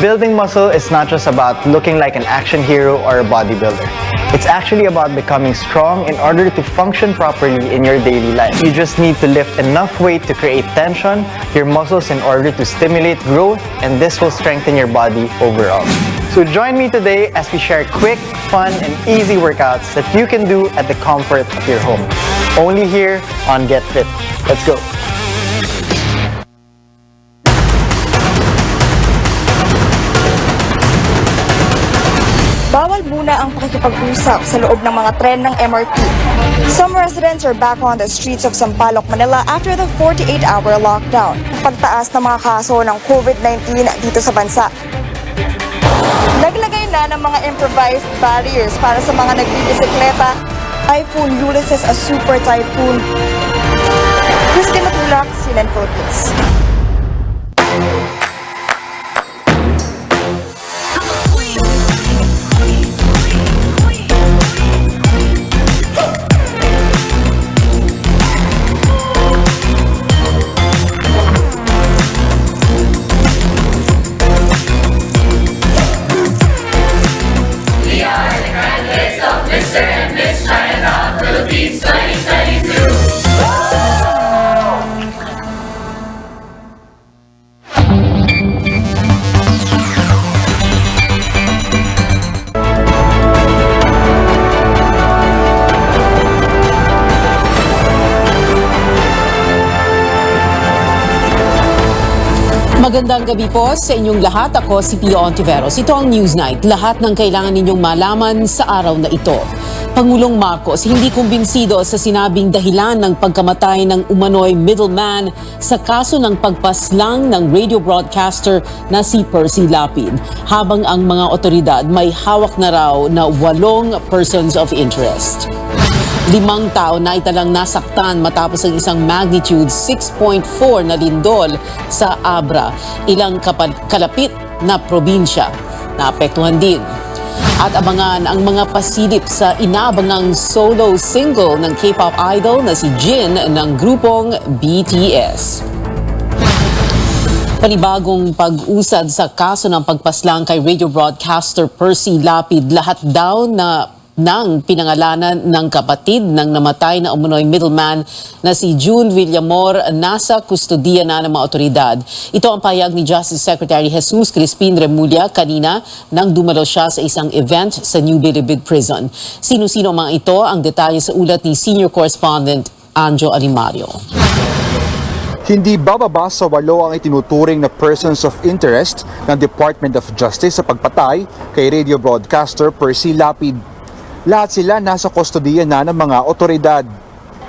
Building muscle is not just about looking like an action hero or a bodybuilder. It's actually about becoming strong in order to function properly in your daily life. You just need to lift enough weight to create tension, your muscles in order to stimulate growth, and this will strengthen your body overall. So join me today as we share quick, fun, and easy workouts that you can do at the comfort of your home. Only here on Get Fit. Let's go! Bawal muna ang pakikipag-usap sa loob ng mga tren ng MRT. Some residents are back on the streets of Sampaloc, Manila after the 48-hour lockdown. Pagtaas ng mga kaso ng COVID-19 dito sa bansa. Naglagay na ng mga improvised barriers para sa mga nagbibisikleta. Typhoon Ulysses, a super typhoon. Christina Tulak, CNN Philippines. Magandang gabi po sa inyong lahat. Ako si Pio Ontiveros. Ito ang Newsnight. Lahat ng kailangan ninyong malaman sa araw na ito. Pangulong Marcos hindi kumbinsido sa sinabing dahilan ng pagkamatay ng umano'y middleman sa kaso ng pagpaslang ng radio broadcaster na si Percy Lapid. Habang ang mga otoridad may hawak na raw na 8 persons of interest. 5 tao na italang nasaktan matapos ang isang magnitude 6.4 na lindol sa Abra, ilang kalapit na probinsya. Naapektuhan din. At abangan ang mga pasilip sa inaabangang solo single ng K-pop idol na si Jin ng grupong BTS. Panibagong pag-usad sa kaso ng pagpaslang kay radio broadcaster Percy Lapid, lahat daw ng pinangalanan ng kapatid ng namatay na umunoy middleman na si June Villamor nasa kustodiya na ng mga otoridad. Ito ang pahayag ni Justice Secretary Jesus Crispin Remulla kanina nang dumalo siya sa isang event sa New Bilibid Prison. Sino-sino mga ito ang detalye sa ulat ni Senior Correspondent Anjo Alimario. Hindi bababa sa 8 ang itinuturing na persons of interest ng Department of Justice sa pagpatay kay radio broadcaster Percy Lapid. Lahat sila nasa kustodiya na ng mga otoridad.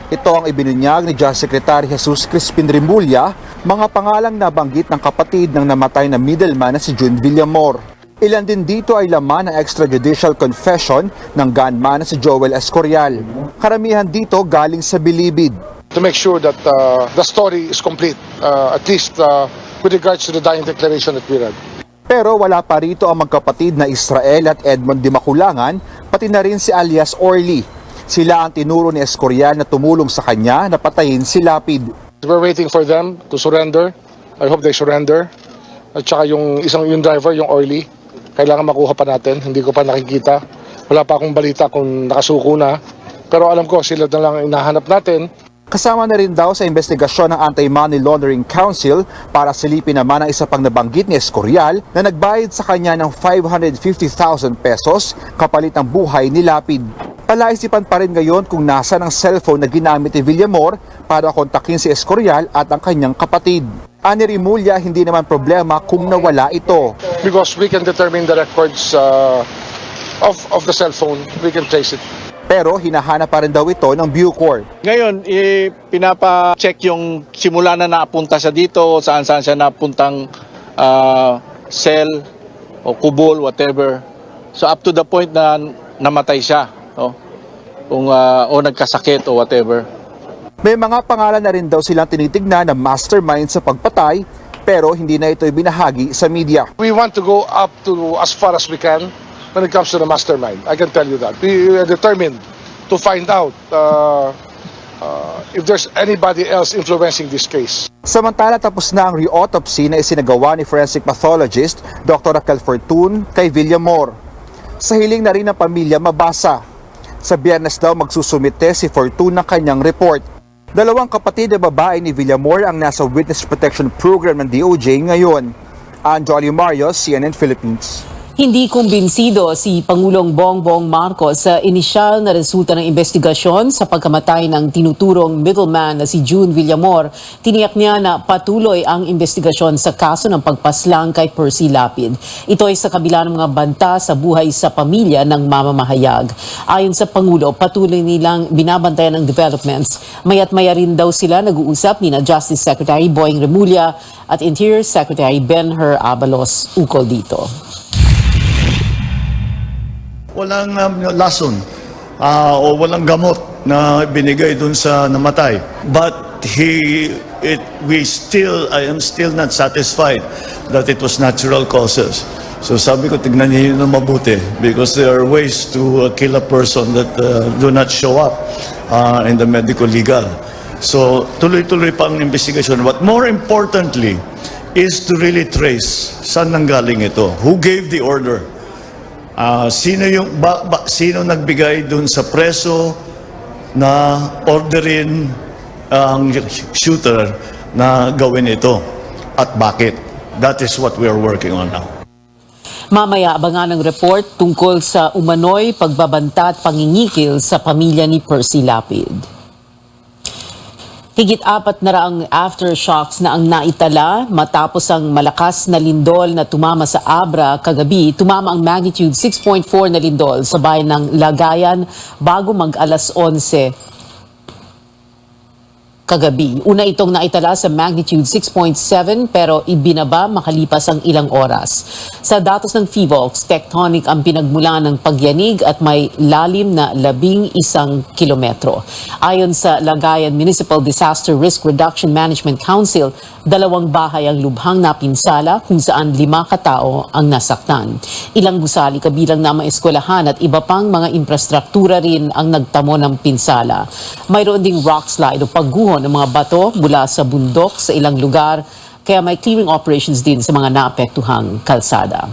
Ito ang ibinunyag ni Justice Secretary Jesus Crispin Remulla, mga pangalang nabanggit ng kapatid ng namatay na middleman na si June Villamor. Ilan din dito ay laman ng extrajudicial confession ng gunman na si Joel Escorial. Karamihan dito galing sa Bilibid. To make sure that the story is complete, at least with regards to the dying declaration that we read. Pero wala pa rito ang magkapatid na Israel at Edmond Dimaculangan, pati na rin si alias Orly. Sila ang tinuro ni Escorial na tumulong sa kanya na patayin si Lapid. We're waiting for them to surrender. I hope they surrender. At saka yung driver, yung Orly, kailangan makuha pa natin. Hindi ko pa nakikita. Wala pa akong balita kung nakasuko na. Pero alam ko, sila na lang hinahanap natin. Kasama na rin daw sa investigasyon ng Anti-Money Laundering Council para silipin naman ang isa pang nabanggit ni Escorial na nagbayad sa kanya ng 550,000 pesos kapalit ng buhay ni Lapid. Palaisipan pa rin ngayon kung nasa ng cellphone na ginamit ni Villamor para kontakin si Escorial at ang kanyang kapatid. Ani Remulla, hindi naman problema kung nawala ito. Because we can determine the records of the cellphone, we can trace it. Pero hinahanap pa rin daw ito ng Bucor. Ngayon, pinapa-check yung simula na napunta siya dito, saan-saan siya napuntang cell o kubol, whatever. So up to the point na namatay siya, no? O nagkasakit o whatever. May mga pangalan na rin daw silang tinitignan na mastermind sa pagpatay, pero hindi na ito ibinahagi sa media. We want to go up to as far as we can when it comes to the mastermind. I can tell you that. We are determined to find out if there's anybody else influencing this case. Samantala, tapos na ang re-autopsy na isinagawa ni forensic pathologist Dr. Raquel Fortun kay Villamor. Sa hiling na rin ng pamilya mabasa. Sa Biyernes daw magsusumite si Fortun ng kanyang report. Dalawang kapatid na babae ni Villamor ang nasa Witness Protection Program ng DOJ ngayon. Anjo Alimario, CNN Philippines. Hindi kumbinsido si Pangulong Bongbong Marcos sa inisyal na resulta ng investigasyon sa pagkamatay ng tinuturong middleman na si June Villamor. Tiniyak niya na patuloy ang investigasyon sa kaso ng pagpaslang kay Percy Lapid. Ito ay sa kabila ng mga banta sa buhay sa pamilya ng mamamahayag. Ayon sa Pangulo, patuloy nilang binabantayan ang developments. Maya't maya rin daw sila nag-uusap ni na Justice Secretary Boying Remulla at Interior Secretary Benher Abalos ukol dito. Walang lason o walang gamot na binigay dun sa namatay. But I am still not satisfied that it was natural causes. So sabi ko, tignan niyo yun na mabuti because there are ways to kill a person that do not show up in the medical legal. So tuloy-tuloy pa ang investigation. But more importantly is to really trace saan nanggaling ito. Who gave the order? Sino nagbigay dun sa preso na orderin ang shooter na gawin ito at bakit? That is what we are working on now. Mamaya abangan ang report tungkol sa umano'y pagbabanta at pangingikil sa pamilya ni Percy Lapid. Higit 4 na raang aftershocks na ang naitala matapos ang malakas na lindol na tumama sa Abra kagabi. Tumama ang magnitude 6.4 na lindol sa bayan ng Lagayan bago mag-alas 11 kagabi. Una itong naitala sa magnitude 6.7 pero ibinaba makalipas ang ilang oras. Sa datos ng PHIVOLCS, tectonic ang pinagmulan ng pagyanig at may lalim na 11 kilometro. Ayon sa Lagayan Municipal Disaster Risk Reduction Management Council, 2 bahay ang lubhang napinsala kung saan 5 katao ang nasaktan. Ilang gusali kabilang na mga eskwelahan at iba pang mga infrastruktura rin ang nagtamo ng pinsala. Mayroon ding rock slide o pagguho ng mga bato mula sa bundok sa ilang lugar, kaya may clearing operations din sa mga naapektuhang kalsada.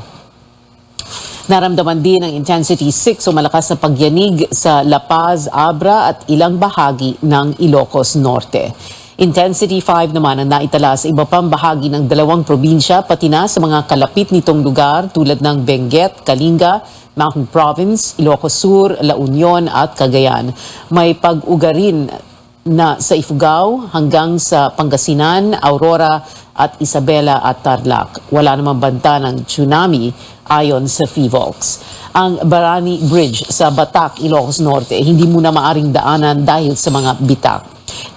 Naramdaman din ang intensity 6 o malakas na pagyanig sa La Paz, Abra at ilang bahagi ng Ilocos Norte. Intensity 5 naman ang naitala sa iba pang bahagi ng 2 probinsya pati na sa mga kalapit nitong lugar tulad ng Benguet, Kalinga, Mountain Province, Ilocos Sur, La Union at Cagayan. May pag-ugarin na sa Ifugao hanggang sa Pangasinan, Aurora at Isabela at Tarlac. Wala namang banta ng tsunami ayon sa PHIVOLCS. Ang Barani Bridge sa Batac, Ilocos Norte hindi muna maaring daanan dahil sa mga bitak.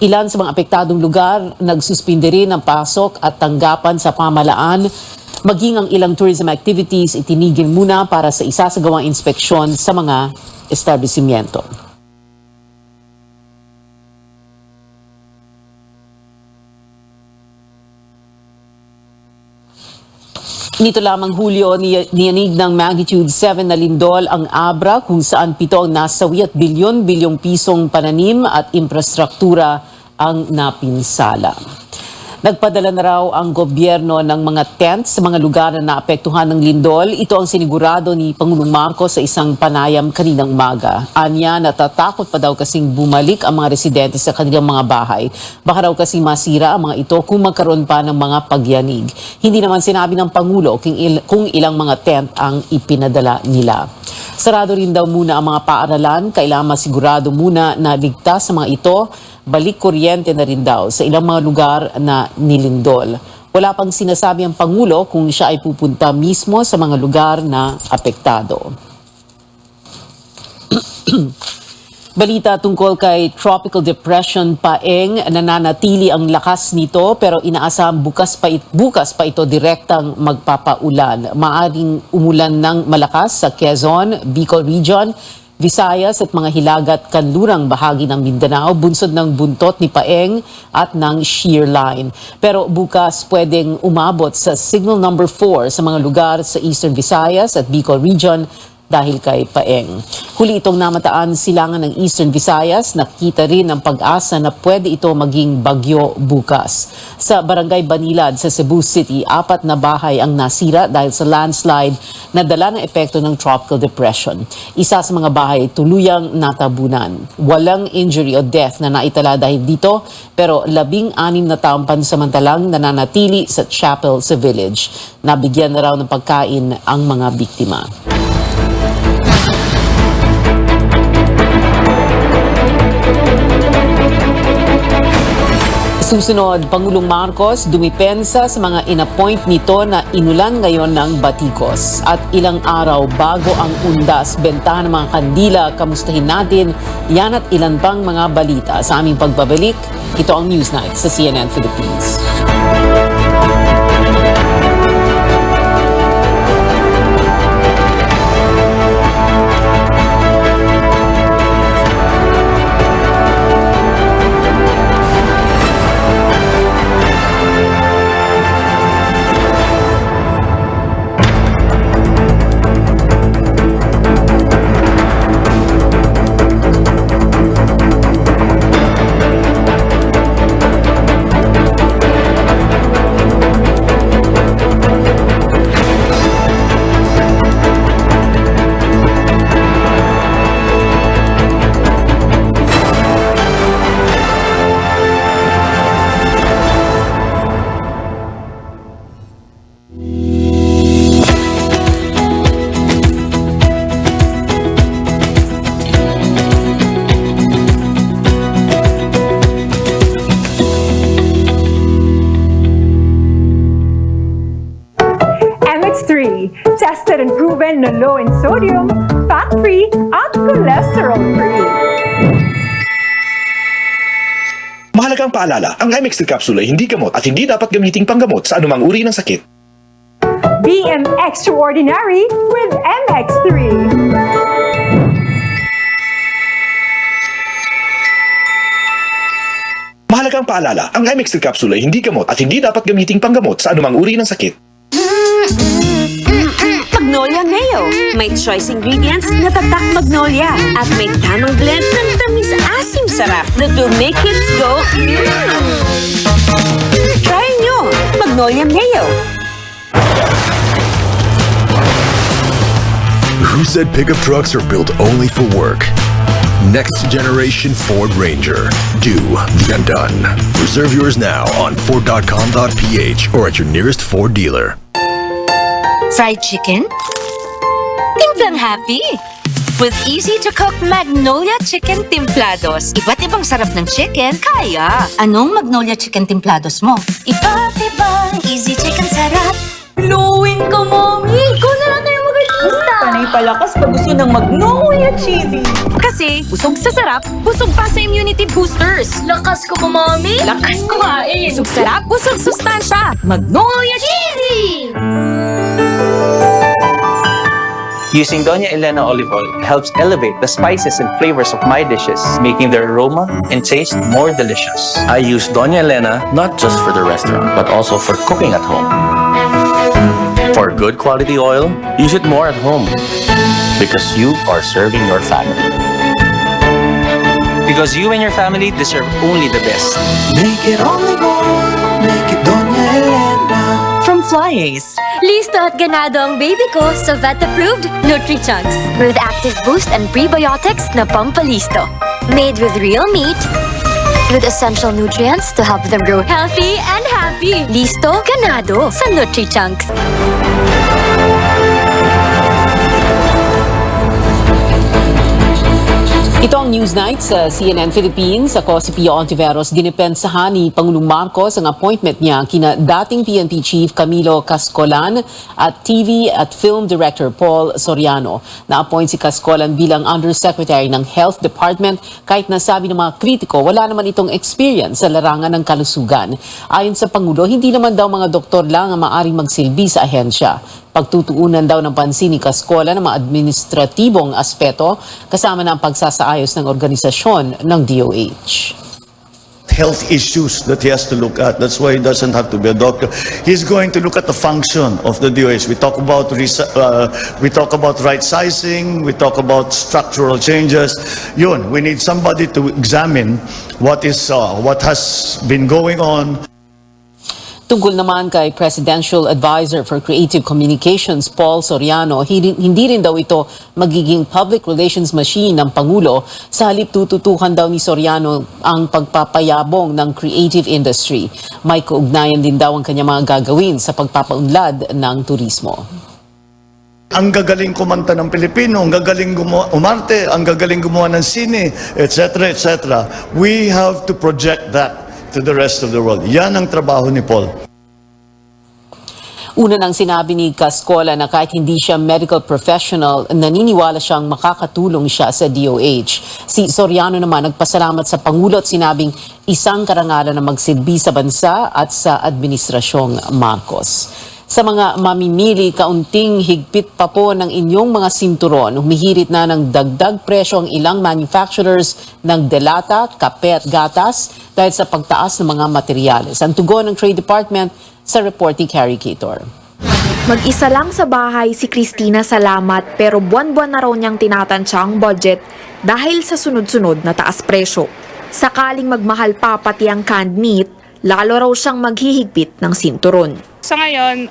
Ilan sa mga apektadong lugar nagsuspinde rin ang pasok at tanggapan sa pamalaan. Maging ang ilang tourism activities itinigil muna para sa isasagawang inspeksyon sa mga establishmento. Nito lamang Hulyo, niyanig ng magnitude 7 na lindol ang Abra kung saan 7 ang nasawi at bilyon-bilyong pisong pananim at infrastruktura ang napinsala. Nagpadala na raw ang gobyerno ng mga tents sa mga lugar na naapektuhan ng lindol. Ito ang sinigurado ni Pangulong Marcos sa isang panayam kaninang umaga. Anya, natatakot pa daw kasing bumalik ang mga residente sa kanilang mga bahay. Baka raw kasing masira ang mga ito kung magkaroon pa ng mga pagyanig. Hindi naman sinabi ng Pangulo kung ilang mga tent ang ipinadala nila. Sarado rin daw muna ang mga paaralan. Kailangan masigurado muna na ligtas sa mga ito. Balik kuryente na rin daw sa ilang mga lugar na nilindol. Wala pang sinasabi ang Pangulo kung siya ay pupunta mismo sa mga lugar na apektado. Balita tungkol kay Tropical Depression Paeng, nananatili ang lakas nito pero inaasahang bukas pa ito direktang magpapaulan. Maaring umulan ng malakas sa Quezon, Bicol Region, Visayas at mga hilagat kanlurang bahagi ng Mindanao, bunsod ng buntot ni Paeng at ng shear line. Pero bukas pwedeng umabot sa signal number 4 sa mga lugar sa Eastern Visayas at Bicol Region dahil kay Paeng. Huli itong namataan silangan ng Eastern Visayas. Nakita rin ang pag-asa na pwede ito maging bagyo bukas. Sa Barangay Banilad sa Cebu City, 4 na bahay ang nasira dahil sa landslide na dala ng epekto ng tropical depression. Isa sa mga bahay tuluyang natabunan. Walang injury o death na naitala dahil dito, pero 16 na taong pansamantalang nananatili sa chapel sa village. Nabigyan na raw ng pagkain ang mga biktima. Susunod, Pangulong Marcos dumipensa sa mga inappoint nito na inulan ngayon ng batikos. At ilang araw bago ang undas, bentahan ng mga kandila, kamustahin natin yan at ilan pang mga balita. Sa aming pagbabalik, ito ang Newsnight sa CNN Philippines. Tested and proven na low in sodium, fat-free, at cholesterol-free. Mahalagang paalala, ang MX3 capsule ay hindi gamot at hindi dapat gamiting panggamot sa anumang uri ng sakit. BM Extraordinary with MX3. Mahalagang paalala, ang MX3 capsule ay hindi gamot at hindi dapat gamiting panggamot sa anumang uri ng sakit. Magnolia Mayo. May choice ingredients na tatak Magnolia at may tamang blend ng tamis-asim sarap that will make kids go Try nyo! Magnolia Mayo. Who said pickup trucks are built only for work? Next generation Ford Ranger. Do the undone. Reserve yours now on Ford.com.ph or at your nearest Ford dealer. Fried chicken? Timplang happy! With easy-to-cook Magnolia Chicken Timplados. Iba't ibang sarap ng chicken, kaya. Anong Magnolia Chicken Timplados mo? Iba't ibang easy chicken sarap. Glowing ka, Mommy! Ikaw na lang tayo mag-artista! Panay palakas pag gusto ng Magnolia Cheesy. Kasi, busog sa sarap, busog pa sa immunity boosters. Lakas ko pa, Mommy! Lakas kumain! Busog sarap, busog sustansya. Magnolia Cheesy! Using Doña Elena olive oil helps elevate the spices and flavors of my dishes, making their aroma and taste more delicious. I use Doña Elena not just for the restaurant, but also for cooking at home. For good quality oil, use it more at home because you are serving your family. Because you and your family deserve only the best. Make it only more, make it Doña Elena. From Flyers. Listo at ganado ang baby ko sa vet-approved Nutri-Chunks with active boost and prebiotics na pampalisto. Made with real meat, with essential nutrients to help them grow healthy and happy. Listo, ganado sa Nutri-Chunks. Ito ang Newsnight sa CNN Philippines. Ako si Pio Ontiveros. Dinipensahan ni Pangulong Marcos ang appointment niya kina dating PNP Chief Camilo Cascolan at TV at Film Director Paul Soriano. Na-appoint si Cascolan bilang Undersecretary ng Health Department kahit na sabi ng mga kritiko wala naman itong experience sa larangan ng kalusugan. Ayon sa Pangulo, hindi naman daw mga doktor lang ang maaaring magsilbi sa ahensya. Pagtutuunan daw ng pansin ni Cascolan ng mga administratibong aspeto kasama na ang pagsasaayos ng organisasyon ng DOH. health issues that he has to look at. That's why he doesn't have to be a doctor. He's going to look at the function of the DOH. We talk about right sizing, we talk about structural changes. Yun, we need somebody to examine what has been going on. Tungkol naman kay Presidential Advisor for Creative Communications, Paul Soriano, hindi rin daw ito magiging public relations machine ng Pangulo. Sa halip tututukan daw ni Soriano ang pagpapayabong ng creative industry. May kaugnayan din daw ang kanya mga gagawin sa pagpapaunlad ng turismo. Ang gagaling kumanta ng Pilipino, ang gagaling umarte, ang gagaling gumawa ng sine, etc., etc. We have to project that to the rest of the world. Yan ang trabaho ni Paul. Una nang sinabi ni Cascola na kahit hindi siya medical professional, naniniwala siyang makakatulong siya sa DOH. Si Soriano naman nagpasalamat sa Pangulo at sinabing isang karangalan na magsilbi sa bansa at sa Administrasyong Marcos. Sa mga mamimili, kaunting higpit pa po ng inyong mga sinturon. Humihirit na ng dagdag presyo ang ilang manufacturers ng delata, kape at gatas dahil sa pagtaas ng mga materyales. Ang tugon ng Trade Department sa report ni Carrie Cator. Mag-isa lang sa bahay si Christina Salamat pero buwan-buwan na raw niyang tinatansya ang budget dahil sa sunod-sunod na taas presyo. Sakaling magmahal pa pati ang canned meat, lalo raw siyang maghihigpit ng sinturon. Sa ngayon,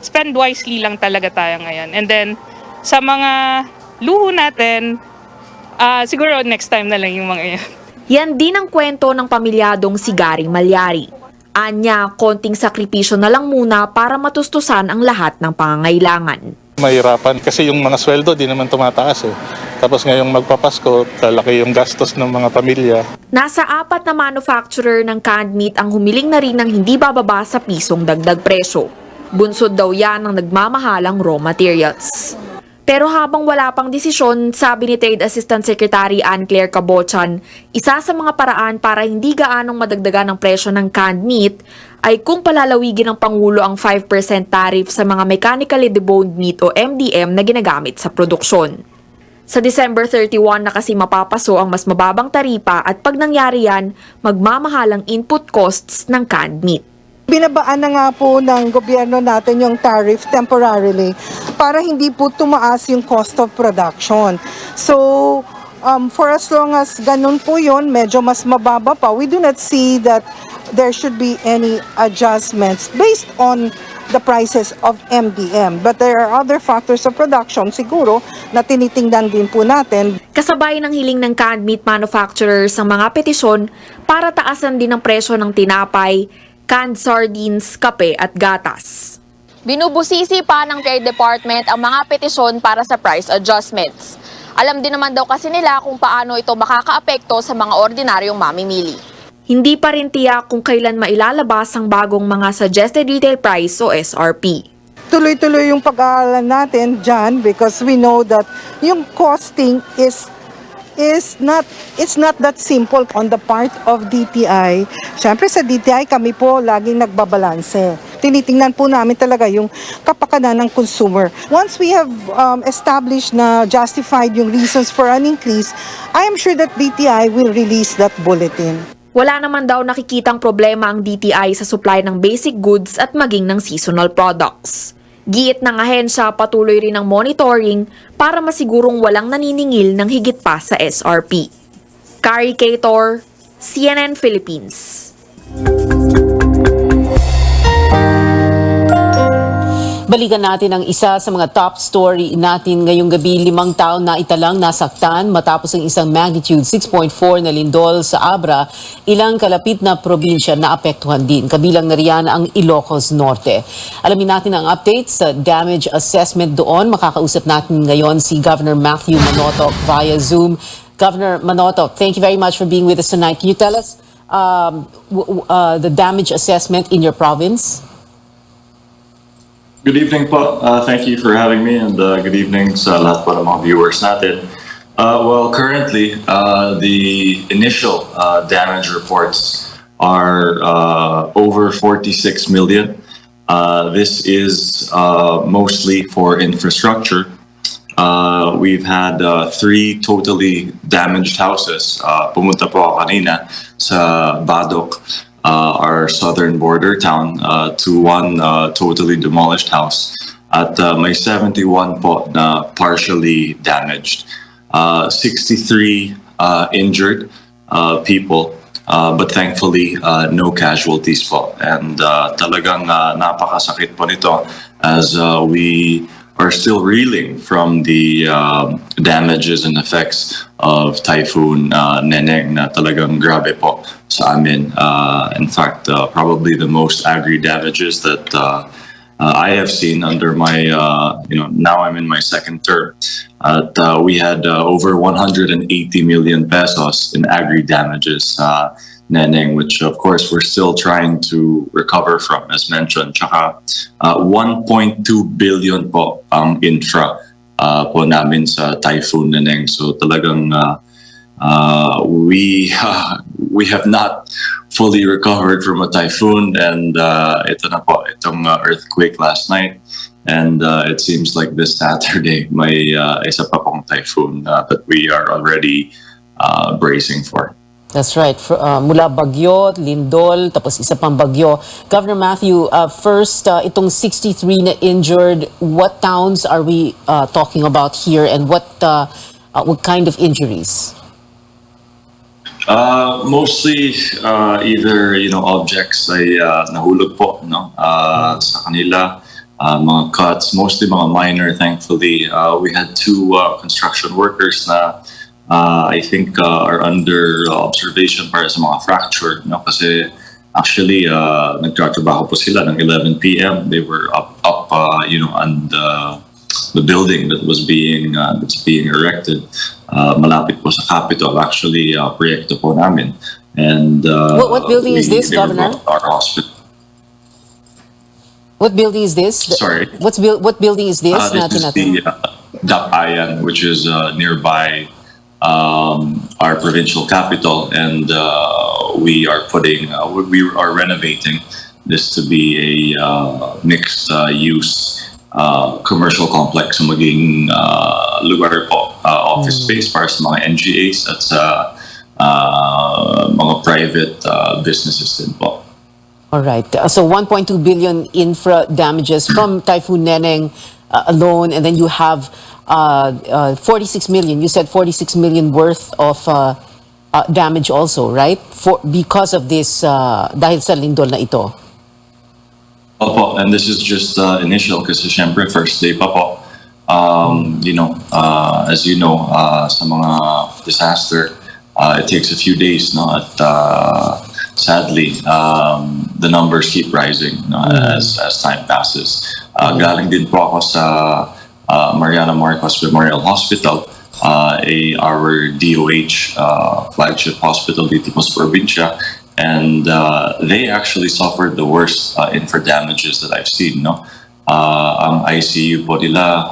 spend wisely lang talaga tayo ngayon. And then, sa mga luho natin, siguro next time na lang yung mga yan. Yan din ang kwento ng pamilyadong si Gary Malyari. Anya, konting sakripisyo na lang muna para matustusan ang lahat ng pangangailangan. Mahirapan kasi yung mga sweldo di naman tumataas eh. Tapos ngayong magpapasko, talaki yung gastos ng mga pamilya. Nasa 4 na manufacturer ng canned meat ang humiling na rin ng hindi bababa sa pisong dagdag presyo. Bunsod daw yan ng nagmamahalang raw materials. Pero habang wala pang desisyon, sabi ni Trade Assistant Secretary Anne-Claire Cabochan, isa sa mga paraan para hindi gaanong madagdagan ang presyo ng canned meat ay kung palalawigin ng Pangulo ang 5% tariff sa mga mechanically deboned meat o MDM na ginagamit sa produksyon. Sa December 31 na kasi mapapaso ang mas mababang taripa at pag nangyari yan, magmamahalang input costs ng canned meat. Binabaan na nga po ng gobyerno natin yung tariff temporarily para hindi po tumaas yung cost of production. So, for as long as ganun po yun, medyo mas mababa pa, we do not see that there should be any adjustments based on the prices of MDM. But there are other factors of production siguro na tinitingnan din po natin. Kasabay ng hiling ng canned meat manufacturers ang mga petisyon para taasan din ang presyo ng tinapay, canned sardines, kape at gatas. Binubusisi pa ng Trade Department ang mga petisyon para sa price adjustments. Alam din naman daw kasi nila kung paano ito makakaapekto sa mga ordinaryong mamimili. Hindi pa rin tiyak kung kailan mailalabas ang bagong mga suggested retail price o SRP. Tuloy-tuloy yung pag-aaralan natin dyan because we know that yung costing it's not that simple on the part of DTI. Siyempre sa DTI kami po laging nagbabalanse. Tinitingnan po namin talaga yung kapakanan ng consumer. Once we have established na justified yung reasons for an increase, I am sure that DTI will release that bulletin. Wala naman daw nakikitang problema ang DTI sa supply ng basic goods at maging ng seasonal products. Giit ng ahensya, patuloy rin ang monitoring para masigurong walang naniningil ng higit pa sa SRP. Carrie Cator, CNN Philippines. Balikan natin ang isa sa mga top story natin ngayong gabi. 5 tao na italang nasaktan matapos ang isang magnitude 6.4 na lindol sa Abra. Ilang kalapit na probinsya na apektuhan din. Kabilang na riyan ang Ilocos Norte. Alamin natin ang update sa damage assessment doon. Makakausap natin ngayon si Governor Matthew Manotoc via Zoom. Governor Manotoc, thank you very much for being with us tonight. Can you tell us the damage assessment in your province? Good evening po. Thank you for having me and good evening sa lahat po ng mga viewers natin. Well, currently, the initial damage reports are over 46 million. This is mostly for infrastructure. we've had 3 totally damaged houses. Pumunta po ako kanina sa Badok, our southern border town, to one totally demolished house. At may 71 po na partially damaged. 63 injured people. But thankfully, no casualties po. And talagang napakasakit po nito as we are still reeling from the damages and effects of Typhoon Neneng na talagang grabe po sa amin. In fact, probably the most agri damages that I have seen under my, now I'm in my second term. We had over 180 million pesos in agri damages, Neneng, which of course we're still trying to recover from, as mentioned. Tsaka 1.2 billion po ang infra po namin sa Typhoon Neneng. So talagang we have not fully recovered from a typhoon, and ito na po, itong earthquake last night. And it seems like this Saturday may isa pa pong typhoon that we are already bracing for. That's right. Mula Bagyo, Lindol, tapos isa pang Bagyo. Governor Matthew, first, itong 63 na injured, what towns are we talking about here, and what kind of injuries? Mostly either objects ay nahulog po sa kanila, mga cuts, mostly mga minor. Thankfully, we had 2 construction workers na I think are under observation para sa mga fracture, kasi actually nagtatrabaho po sila ng 11 p.m. They were up on the building that was being that's being erected malapit po sa Capitol, actually proyekto po namin. And what building is this, Governor? Our hospital. What building is this? Sorry. What building is this? This is the Dapayan, which is nearby our provincial capital, and we are renovating this to be a mixed use commercial complex, so maging lugar po, office space para sa mga NGAs at sa mga private businesses din po. All right. So 1.2 billion infra damages from Typhoon Neneng alone, and then you have 46 million. You said 46 million worth of damage also, right? Because of this, dahil sa lindol na ito. Opo, and this is just initial kasi syempre first day pa po. As you know, sa mga disaster, it takes a few days, at sadly, the numbers keep rising as time passes. Galing din po ako sa Mariana Marcos Memorial Hospital, our DOH flagship hospital dito po sa probinsya, and they actually suffered the worst infra damages that I've seen. Ang ICU po nila,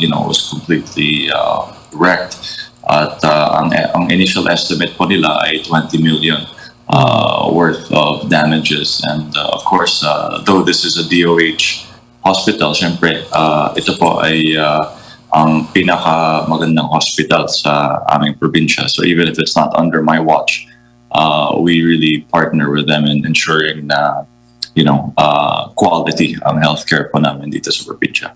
was completely wrecked. At ang initial estimate po nila ay 20 million worth of damages. And of course, though this is a DOH hospital, syempre, ito po ay ang pinakamagandang hospital sa aming probinsya. So even if it's not under my watch, we really partner with them in ensuring na, quality ang healthcare po namin dito sa probinsya.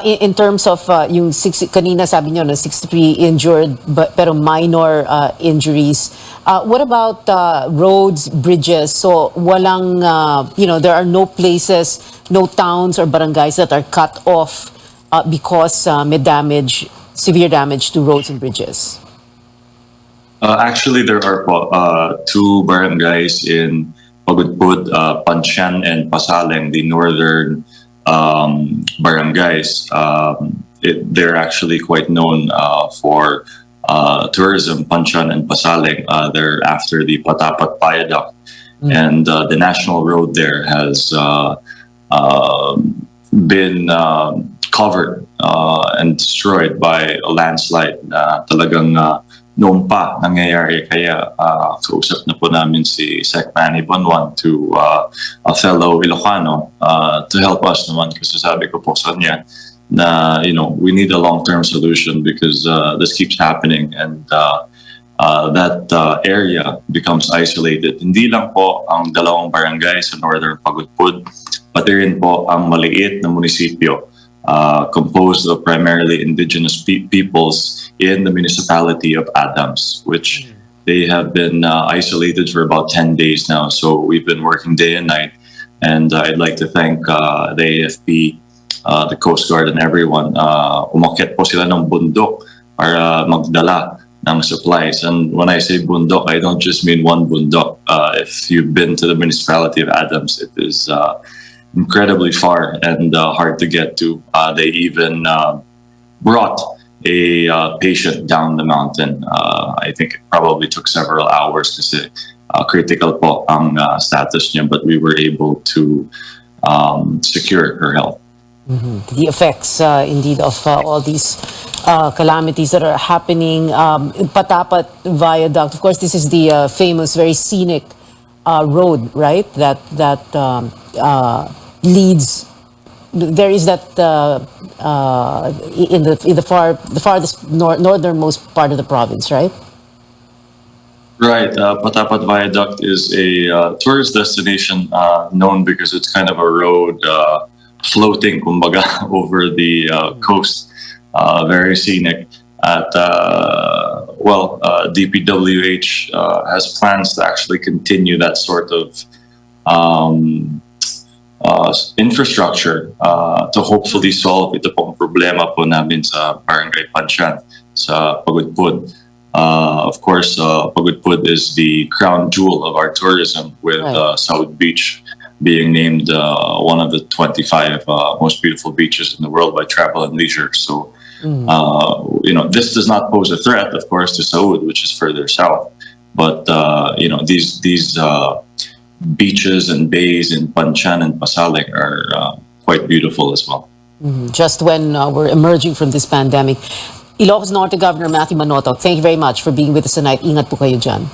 In terms of yung kanina sabi niyo na 63 injured pero minor injuries, what about roads, bridges? So walang there are no places, no towns or barangays that are cut off because may severe damage to roads and bridges. Actually, there are 2 barangays in Pagudpud, Pansyan and Pasaleng, the northern barangays. They're actually quite known for tourism. Pansyan and Pasaleng, they're after the Patapat Viaduct, and the national road there has been covered and destroyed by a landslide na talagang noon pa nangyayari. Kaya kausap na po namin si Sec Manny Bonwan, to a fellow Ilocano, to help us naman, kasi sabi ko po sa kanya, we need a long-term solution because this keeps happening and that area becomes isolated. Hindi lang po ang dalawang barangay sa Northern Pagudpud, pati rin po ang maliit na munisipyo composed of primarily indigenous peoples in the municipality of Adams, which they have been isolated for about 10 days now. So we've been working day and night, and I'd like to thank the AFP, the Coast Guard, and everyone. Umakyat po sila ng bundok para magdala ng supplies. And when I say bundok, I don't just mean one bundok. If you've been to the municipality of Adams, it is incredibly far and hard to get to. They even brought a patient down the mountain. I think it probably took several hours kasi critical po ang status niya, but we were able to secure her health. The effects indeed of all these calamities that are happening. Patapat Viaduct, of course, this is the famous, very scenic road, right? That leads. There is that in the farthest northernmost part of the province, right? Right. Patapat Viaduct is a tourist destination known because it's kind of a road floating, kumbaga, over the coast. Very scenic. DPWH has plans to actually continue that sort of infrastructure to hopefully solve ito pong problema po namin sa Barangay Pansyan sa Pagudpud. Of course, Pagudpud is the crown jewel of our tourism, with South Beach being named one of the 25 most beautiful beaches in the world by Travel and Leisure. So, this does not pose a threat, of course, to Saud, which is further south. But these beaches and bays in Pansyan and Pasalig are quite beautiful as well. Just when we're emerging from this pandemic. Ilocos Norte Governor Matthew Manotoc, thank you very much for being with us tonight. Ingat po kayo dyan.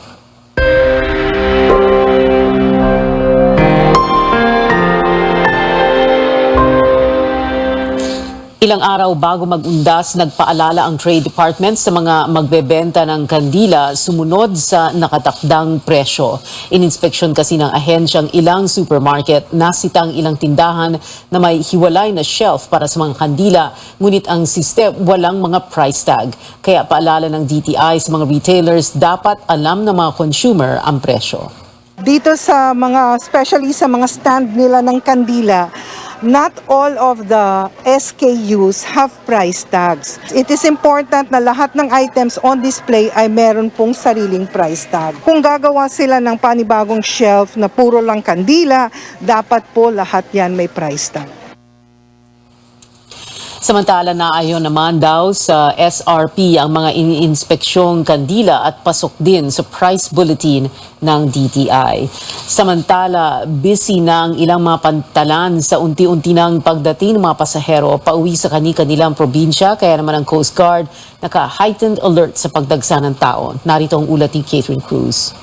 Ilang araw bago mag-undas, nagpaalala ang Trade Department sa mga magbebenta ng kandila sumunod sa nakatakdang presyo. Ininspeksyon kasi ng ahensyang ilang supermarket, nasitang ilang tindahan na may hiwalay na shelf para sa mga kandila, ngunit ang system walang mga price tag. Kaya paalala ng DTI sa mga retailers, dapat alam ng mga consumer ang presyo. Dito sa mga, especially sa mga stand nila ng kandila, not all of the SKUs have price tags. It is important na lahat ng items on display ay meron pong sariling price tag. Kung gagawa sila ng panibagong shelf na puro lang kandila, dapat po lahat yan may price tag. Samantala, naayon naman daw sa SRP ang mga iniinspeksyong kandila at pasok din sa price bulletin ng DTI. Samantala, busy na ang ilang mga pantalan sa unti-unti ng pagdating ng mga pasahero pauwi sa kani-kanilang probinsya, kaya naman ang Coast Guard naka-heightened alert sa pagdagsa ng tao. Narito ang ulat ni Catherine Cruz.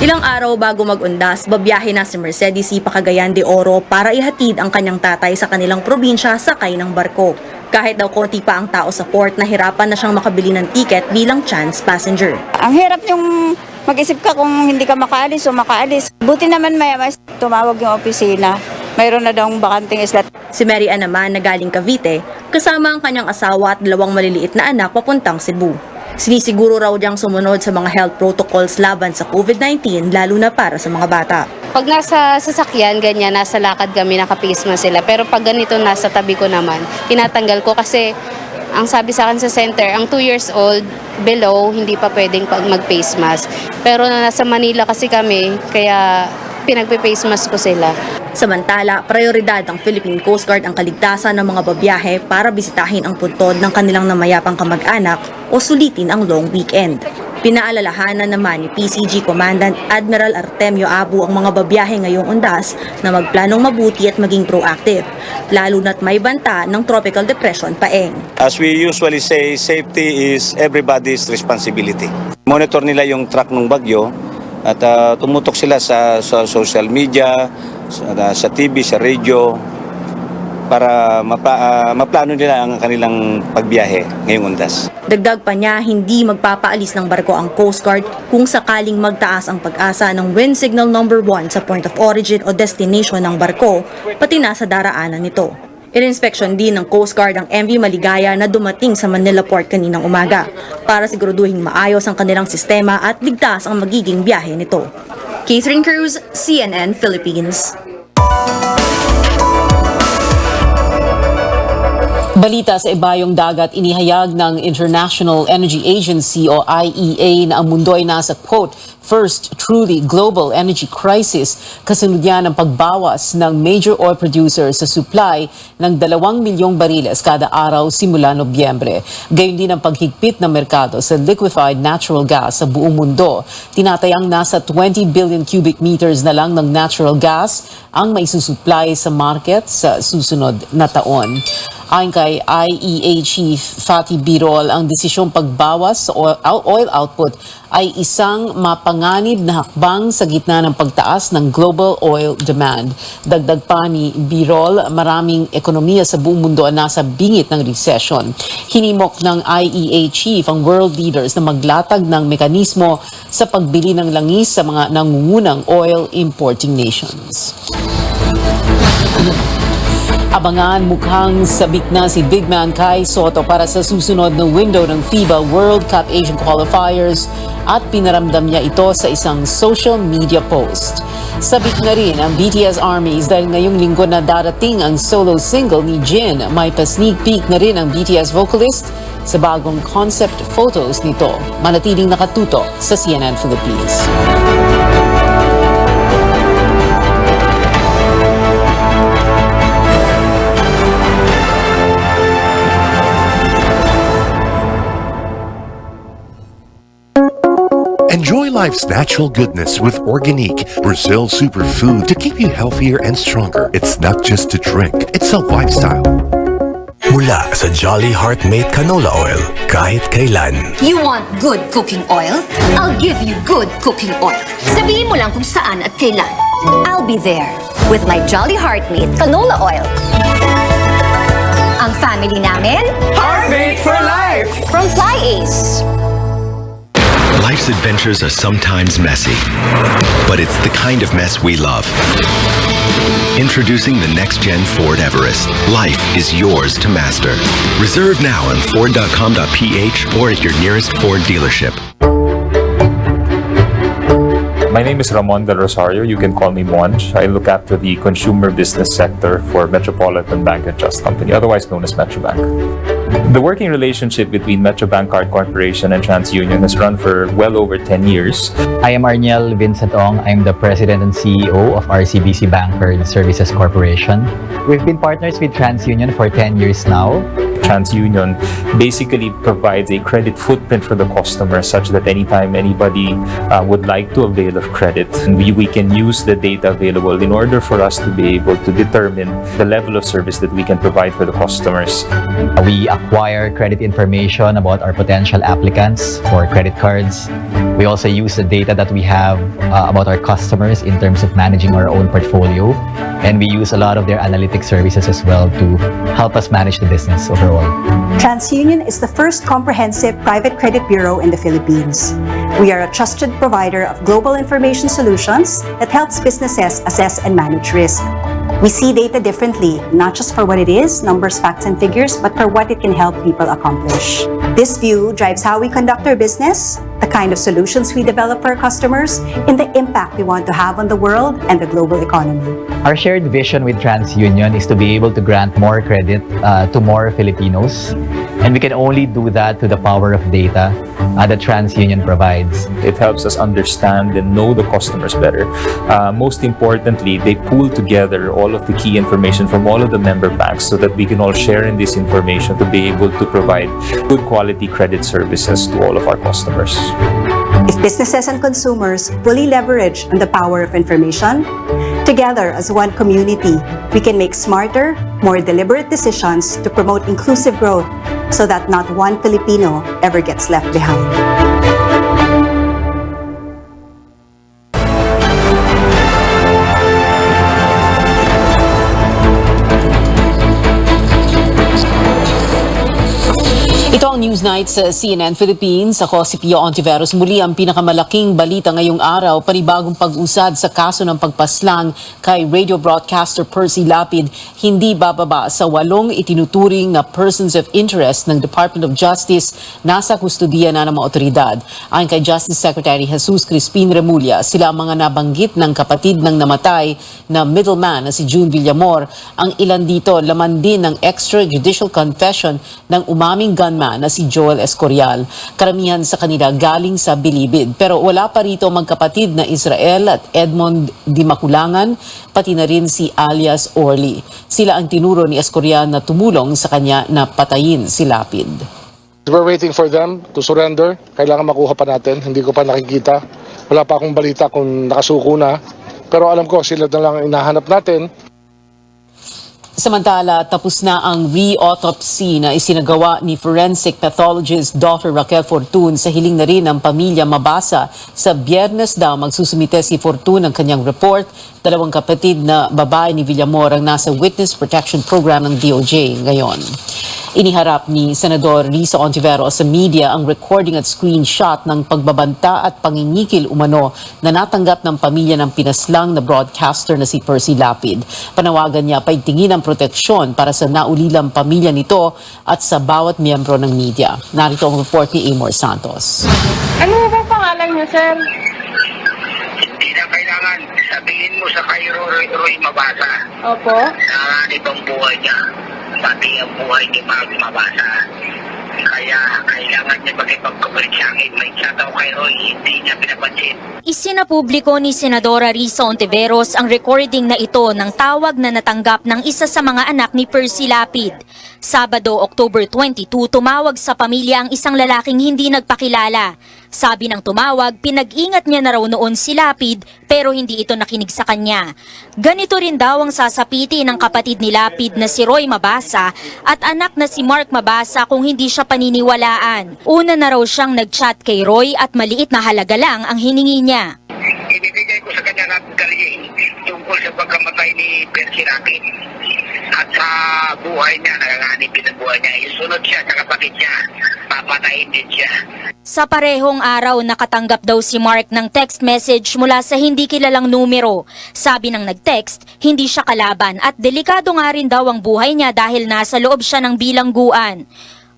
Ilang araw bago mag-undas, babiyahe na si Mercedes C. Cagayan de Oro para ihatid ang kanyang tatay sa kanilang probinsya sakay ng barko. Kahit daw konti pa ang tao sa port, nahirapan na siyang makabili ng tiket bilang chance passenger. Ang hirap yung mag-isip ka kung hindi ka makaalis o makaalis. Buti naman maya-mas tumawag yung opisina. Mayroon na daw bakanting slot. Si Mary Ann naman na galing Cavite, kasama ang kanyang asawa at 2 maliliit na anak papuntang Cebu. Sinisiguro raw diyang sumunod sa mga health protocols laban sa COVID-19, lalo na para sa mga bata. Pag nasa sasakyan, ganyan, nasa lakad kami, naka-face mask sila. Pero pag ganito nasa tabi ko naman, tinatanggal ko kasi ang sabi sa akin sa center, ang 2 years old below, hindi pa pwedeng mag-face mask. Pero nasa Manila kasi kami, kaya pinagpe-face mask ko sila. Samantala, prioridad ng Philippine Coast Guard ang kaligtasan ng mga babiyahe para bisitahin ang puntod ng kanilang namayapang kamag-anak o sulitin ang long weekend. Pinaalalahanan naman ni PCG Commandant Admiral Artemio Abu ang mga babiyahe ngayong undas na magplanong mabuti at maging proactive, lalo na't may banta ng tropical depression paeng. As we usually say, safety is everybody's responsibility. Monitor nila yung track ng bagyo at tumutok sila sa social media, sa TV, sa radio, para maplano nila ang kanilang pagbiyahe ngayong undas. Dagdag pa niya, hindi magpapaalis ng barko ang Coast Guard kung sakaling magtaas ang pag-asa ng wind signal number 1 sa point of origin o destination ng barko, pati na sa daraanan nito. Ininspeksyon din ng Coast Guard ang MV Maligaya na dumating sa Manila Port kaninang umaga para siguraduhin maayos ang kanilang sistema at ligtas ang magiging biyahe nito. Catherine Cruz, CNN Philippines. Balita sa ibayong dagat, inihayag ng International Energy Agency o IEA na ang mundo ay nasa, quote, first truly global energy crisis kasunod yan ng pagbawas ng major oil producers sa supply ng 2 milyong bariles kada araw simula Nobyembre. Gayon din ang paghigpit ng merkado sa liquefied natural gas sa buong mundo. Tinatayang nasa 20 billion cubic meters na lang ng natural gas ang maisusupply sa market sa susunod na taon. Ayon kay IEA Chief Fatih Birol, ang desisyong pagbawas sa oil output ay isang mapanganib na hakbang sa gitna ng pagtaas ng global oil demand. Dagdag pa ni Birol, maraming ekonomiya sa buong mundo ang nasa bingit ng recession. Hinimok ng IEA Chief ang world leaders na maglatag ng mekanismo sa pagbili ng langis sa mga nangungunang oil importing nations. Abangan, mukhang sabik na si big man Kai Sotto para sa susunod na window ng FIBA World Cup Asian Qualifiers at pinaramdam niya ito sa isang social media post. Sabik na rin ang BTS Armies dahil ngayong linggo na darating ang solo single ni Jin. May pa-sneak peek na rin ang BTS vocalist sa bagong concept photos nito. Manatiling nakatuto sa CNN Philippines. Enjoy life's natural goodness with Organique, Brazil superfood to keep you healthier and stronger. It's not just a drink, it's a lifestyle. Mula sa Jolly Heartmate Canola Oil, kahit kailan. You want good cooking oil? I'll give you good cooking oil. Sabihin mo lang kung saan at kailan. I'll be there with my Jolly Heartmate Canola Oil. Ang family namin? Heartmate for life! From Fly Ace. Life's adventures are sometimes messy, but it's the kind of mess we love. Introducing the next-gen Ford Everest. Life is yours to master. Reserve now on Ford.com.ph or at your nearest Ford dealership. My name is Ramon Del Rosario. You can call me Monj. I look after the consumer business sector for Metropolitan Bank and Trust Company, otherwise known as Metrobank. The working relationship between Metrobank Card Corporation and TransUnion has run for well over 10 years. I am Arniel Vincent Ong. I'm the President and CEO of RCBC Bank Card Services Corporation. We've been partners with TransUnion for 10 years now. TransUnion basically provides a credit footprint for the customer such that anytime anybody would like to avail of credit, we can use the data available in order for us to be able to determine the level of service that we can provide for the customers. We acquire credit information about our potential applicants for credit cards. We also use the data that we have about our customers in terms of managing our own portfolio. And we use a lot of their analytic services as well to help us manage the business overall. TransUnion is the first comprehensive private credit bureau in the Philippines. We are a trusted provider of global information solutions that helps businesses assess and manage risk. We see data differently, not just for what it is, numbers, facts, and figures, but for what it can help people accomplish. This view drives how we conduct our business, the kind of solutions we develop for our customers, and the impact we want to have on the world and the global economy. Our shared vision with TransUnion is to be able to grant more credit to more Filipinos. And we can only do that through the power of data that TransUnion provides. It helps us understand and know the customers better. Most importantly, they pool together all of the key information from all of the member banks so that we can all share in this information to be able to provide good quality credit services to all of our customers. If businesses and consumers fully leverage on the power of information, together as one community, we can make smarter, more deliberate decisions to promote inclusive growth so that not one Filipino ever gets left behind. Newsnight sa CNN Philippines. Ako si Pio Ontiveros. Muli ang pinakamalaking balita ngayong araw, panibagong pag-usad sa kaso ng pagpaslang kay radio broadcaster Percy Lapid, hindi bababa sa 8 itinuturing na persons of interest ng Department of Justice nasa kustudiya na ng mga otoridad. Ayon kay Justice Secretary Jesus Crispin Remulla, sila ang mga nabanggit ng kapatid ng namatay na middleman na si June Villamor. Ang ilan dito laman din ng extrajudicial confession ng umaming gunman na si Joel Escorial. Karamihan sa kanila galing sa Bilibid. Pero wala pa rito magkapatid na Israel at Edmond Dimakulangan, pati na rin si alias Orly. Sila ang tinuro ni Escorial na tumulong sa kanya na patayin si Lapid. We're waiting for them to surrender. Kailangan makuha pa natin. Hindi ko pa nakikita. Wala pa akong balita kung nakasuko na. Pero alam ko sila na lang ang hinahanap natin. Samantala, tapos na ang re-autopsy na isinagawa ni forensic pathologist Dr. Raquel Fortun sa hiling na rin ng pamilya Mabasa. Sa Biyernes daw magsusumite si Fortun ng kanyang report. 2 kapatid na babae ni Villamor ang nasa Witness Protection Program ng DOJ ngayon. Iniharap ni Senador Risa Ontiveros sa media ang recording at screenshot ng pagbabanta at panginikil umano na natanggap ng pamilya ng pinaslang na broadcaster na si Percy Lapid. Panawagan niya paigtingin ang proteksyon para sa naulilang pamilya nito at sa bawat miyembro ng media. Narito ang report ni Amor Santos. Ano ba pangalan niyo, sir? Hindi na kailangan sabihin mo sa kay Roy Mabasa. Opo. Na ibang buhay niya, pati ang buhay ni Mag Mabasa. Kaya kailangan niya magipag-commit sa akin. May chat ako kay Roy, hindi niya pinapansin. Isinapubliko ni Senadora Risa Ontiveros ang recording na ito ng tawag na natanggap ng isa sa mga anak ni Percy Lapid. Sabado, October 22, tumawag sa pamilya ang isang lalaking hindi nagpakilala. Sabi ng tumawag, pinag-ingat niya na raw noon si Lapid pero hindi ito nakinig sa kanya. Ganito rin daw ang sasapiti ng kapatid ni Lapid na si Roy Mabasa at anak na si Mark Mabasa kung hindi siya paniniwalaan. Una na raw siyang nag-chat kay Roy at maliit na halaga lang ang hiningi niya. Ibibigay ko sa kanya ng galing tungkol sa pagkamatay ni Percy Lapid. At sa buhay niya, nanganganib din ang buhay niya. Isunod siya sa kapatid niya. Papatayin din siya. Sa parehong araw, nakatanggap daw si Mark ng text message mula sa hindi kilalang numero. Sabi ng nag-text, hindi siya kalaban at delikado nga rin daw ang buhay niya dahil nasa loob siya ng bilangguan.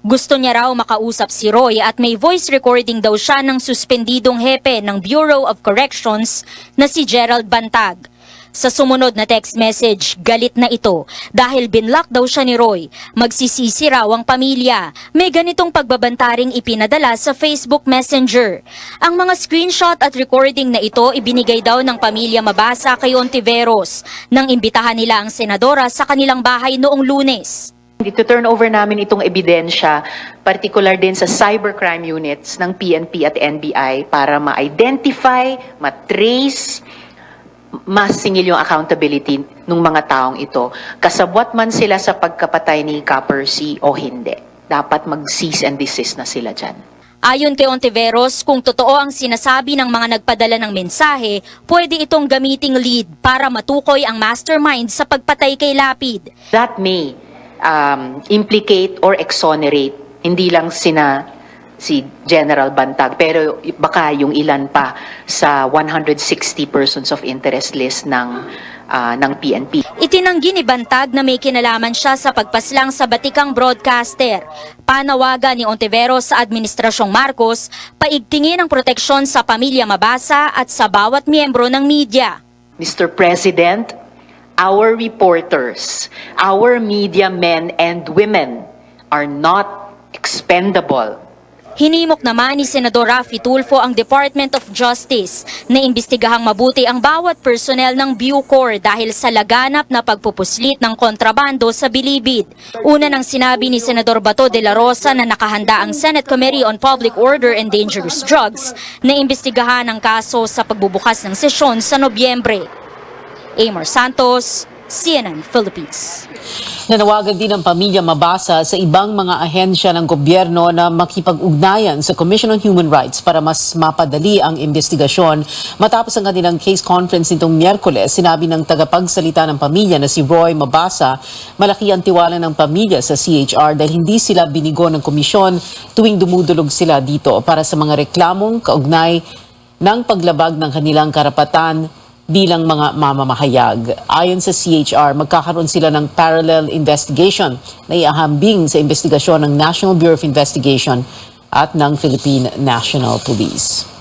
Gusto niya raw makausap si Roy at may voice recording daw siya ng suspendidong hepe ng Bureau of Corrections na si Gerald Bantag. Sa sumunod na text message, galit na ito dahil binlock daw siya ni Roy. Magsisisi raw ang pamilya. May ganitong pagbabantaring ipinadala sa Facebook Messenger. Ang mga screenshot at recording na ito ibinigay daw ng pamilya Mabasa kay Ontiveros nang imbitahan nila ang senadora sa kanilang bahay noong Lunes. Dito turn over namin itong ebidensya, particular din sa cybercrime units ng PNP at NBI para ma-identify, ma-trace, masingil yung accountability ng mga taong ito. Kasabwat man sila sa pagkapatay ni Percy o hindi. Dapat mag-cease and desist na sila dyan. Ayon kay Ontiveros, kung totoo ang sinasabi ng mga nagpadala ng mensahe, pwede itong gamiting lead para matukoy ang mastermind sa pagpatay kay Lapid. That may implicate or exonerate, hindi lang si General Bantag, pero baka yung ilan pa sa 160 persons of interest list ng PNP. Itinanggi ni Bantag na may kinalaman siya sa pagpaslang sa batikang broadcaster. Panawagan ni Ontiveros sa Administrasyong Marcos, paigtingin ang proteksyon sa pamilya Mabasa at sa bawat miyembro ng media. Mr. President, our reporters, our media men and women are not expendable. Hinimok naman ni Senador Raffy Tulfo ang Department of Justice na imbestigahang mabuti ang bawat personnel ng Bucor dahil sa laganap na pagpupuslit ng kontrabando sa Bilibid. Una nang sinabi ni Senador Bato de la Rosa na nakahanda ang Senate Committee on Public Order and Dangerous Drugs na imbestigahan ang kaso sa pagbubukas ng sesyon sa Nobyembre. Amor Santos, CNN Philippines. Nanawagan din ang pamilya Mabasa sa ibang mga ahensya ng gobyerno na makipag-ugnayan sa Commission on Human Rights para mas mapadali ang investigasyon. Matapos ang kanilang case conference nitong Miyerkules, sinabi ng tagapagsalita ng pamilya na si Roy Mabasa, malaki ang tiwala ng pamilya sa CHR dahil hindi sila binigo ng komisyon tuwing dumudulog sila dito para sa mga reklamong kaugnay ng paglabag ng kanilang karapatan bilang mga mamamahayag. Ayon sa CHR, magkakaroon sila ng parallel investigation na iahambing sa investigasyon ng National Bureau of Investigation at ng Philippine National Police.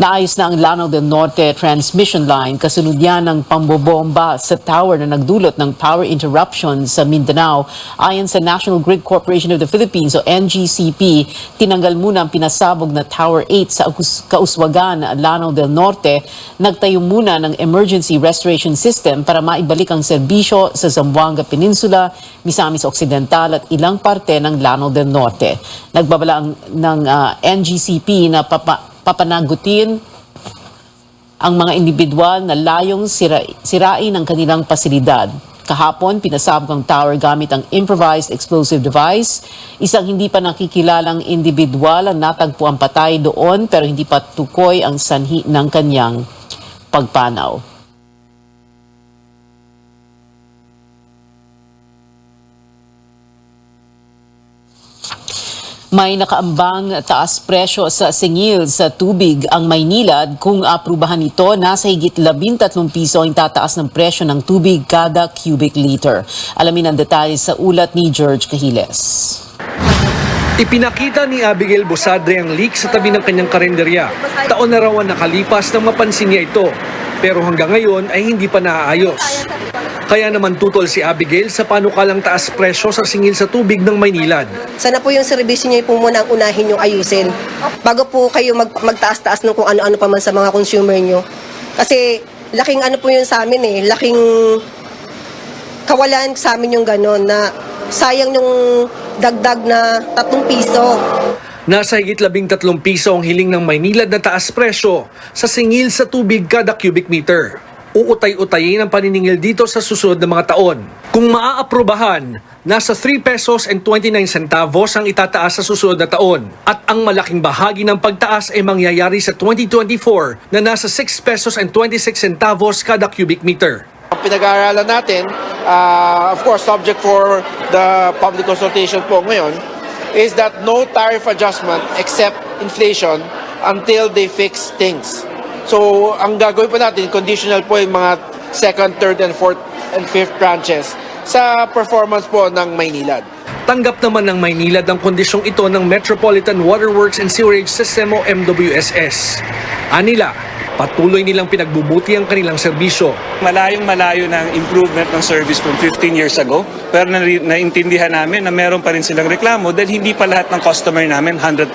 Naayos na ang Lanao del Norte transmission line kasunod yan ng pambobomba sa tower na nagdulot ng power interruption sa Mindanao. Ayon sa National Grid Corporation of the Philippines o NGCP, tinanggal muna ang pinasabog na Tower 8 sa Kauswagan, Lanao del Norte. Nagtayo muna ng emergency restoration system para maibalik ang serbisyo sa Zamboanga Peninsula, Misamis Occidental at ilang parte ng Lanao del Norte. Nagbabala ng NGCP na papanagutin ang mga individual na layong sirain ang kanilang pasilidad. Kahapon, pinasabog ang tower gamit ang improvised explosive device. Isang hindi pa nakikilalang individual ang natagpuan patay doon pero hindi pa tukoy ang sanhi ng kanyang pagpanaw. May nakaambang taas presyo sa singil sa tubig ang Maynilad. Kung aprubahan ito, nasa higit 13 piso ang tataas ng presyo ng tubig kada cubic liter. Alamin ang detalye sa ulat ni George Cahiles. Ipinakita ni Abigail Bosadre ang leak sa tabi ng kanyang karinderya. Taon na raw ang nakalipas nang mapansin niya ito. Pero hanggang ngayon ay hindi pa naaayos. Kaya naman tutol si Abigail sa panukalang taas presyo sa singil sa tubig ng Maynilad. Sana po yung serbisyo niyo po muna ang unahin yung ayusin. Bago po kayo magtaas-taas ng kung ano-ano pa man sa mga consumer niyo. Kasi laking ano po yun sa amin laking kawalan sa amin yung gano'n na sayang yung dagdag na 3 piso. Nasa higit 13 piso ang hiling ng Maynilad na taas presyo sa singil sa tubig kada cubic meter. Uutay-utayin ang paniningil dito sa susunod na mga taon. Kung maaaprubahan, nasa 3 pesos and 29 centavos ang itataas sa susunod na taon. At ang malaking bahagi ng pagtaas ay mangyayari sa 2024 na nasa 6 pesos and 26 centavos kada cubic meter. Ang pinag-aaralan natin, of course, subject for the public consultation po ngayon, is that no tariff adjustment except inflation until they fix things. So, ang gagawin po natin, conditional po yung mga 2nd, 3rd, and 4th, and 5th branches sa performance po ng Maynilad. Tanggap naman ng Maynilad ang kondisyong ito ng Metropolitan Waterworks and Sewerage System o MWSS. Anila, patuloy nilang pinagbubuti ang kanilang serbisyo. Malayong-malayo ng improvement ng service from 15 years ago, pero naintindihan namin na meron pa rin silang reklamo dahil hindi pa lahat ng customer namin 100%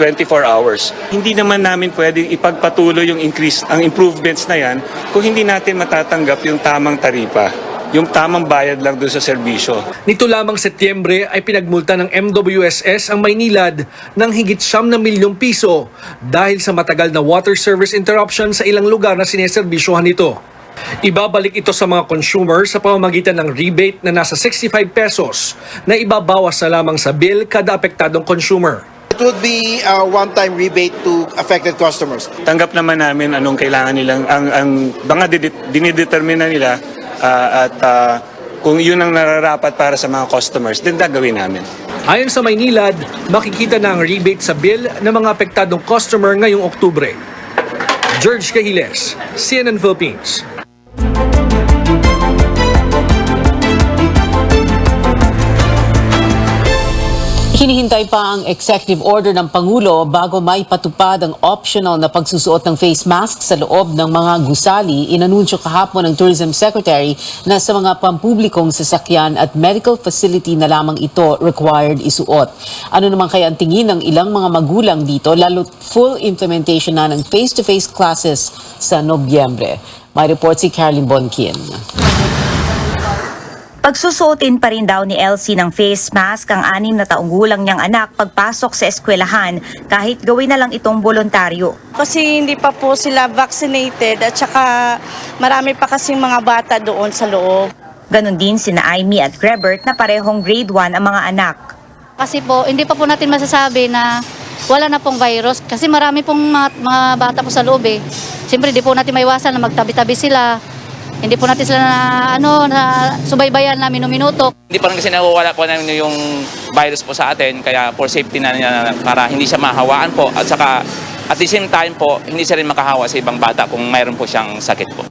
24 hours. Hindi naman namin pwedeng ipagpatuloy yung ang improvements na yan kung hindi natin matatanggap yung tamang taripa, yung tamang bayad lang doon sa serbisyo. Nito lamang Setyembre ay pinagmulta ng MWSS ang Maynilad ng higit 9 milyong piso dahil sa matagal na water service interruption sa ilang lugar na sineserbisyohan nito. Ibabalik ito sa mga consumer sa pamamagitan ng rebate na nasa 65 pesos na ibabawas na lamang sa bill kada apektadong consumer. It would be a one-time rebate to affected customers. Tanggap naman namin anong kailangan nilang, ang mga dinidetermina nila at kung yun ang nararapat para sa mga customers, din gagawin namin. Ayon sa Maynilad, makikita na ang rebate sa bill ng mga apektadong customer ngayong Oktubre. George Cahiles, CNN Philippines. Hinihintay pa ang executive order ng Pangulo bago maipatupad ang optional na pagsusuot ng face mask sa loob ng mga gusali. Inanunsyo kahapon ng Tourism Secretary na sa mga pampublikong sasakyan at medical facility na lamang ito required isuot. Ano naman kaya ang tingin ng ilang mga magulang dito, lalo full implementation na ng face-to-face classes sa Nobyembre. May report si Caroline Bonkin. Pagsusuotin pa rin daw ni Elsie ng face mask ang 6 na taong gulang niyang anak pagpasok sa eskwelahan kahit gawin na lang itong voluntaryo. Kasi hindi pa po sila vaccinated at saka marami pa kasing mga bata doon sa loob. Ganon din sina Amy at Grebert na parehong grade 1 ang mga anak. Kasi po, hindi pa po natin masasabi na wala na pong virus. Kasi marami pong mga bata po sa loob eh. Siyempre, hindi po natin maiwasan na magtabi-tabi sila. Hindi po natin sila na subaybayan na minuto. Hindi pa rin kasi nawawala po namin yung virus po sa atin, kaya for safety na para hindi siya mahawaan po. At saka at the same time po, hindi siya rin makahawa sa ibang bata kung mayroon po siyang sakit po.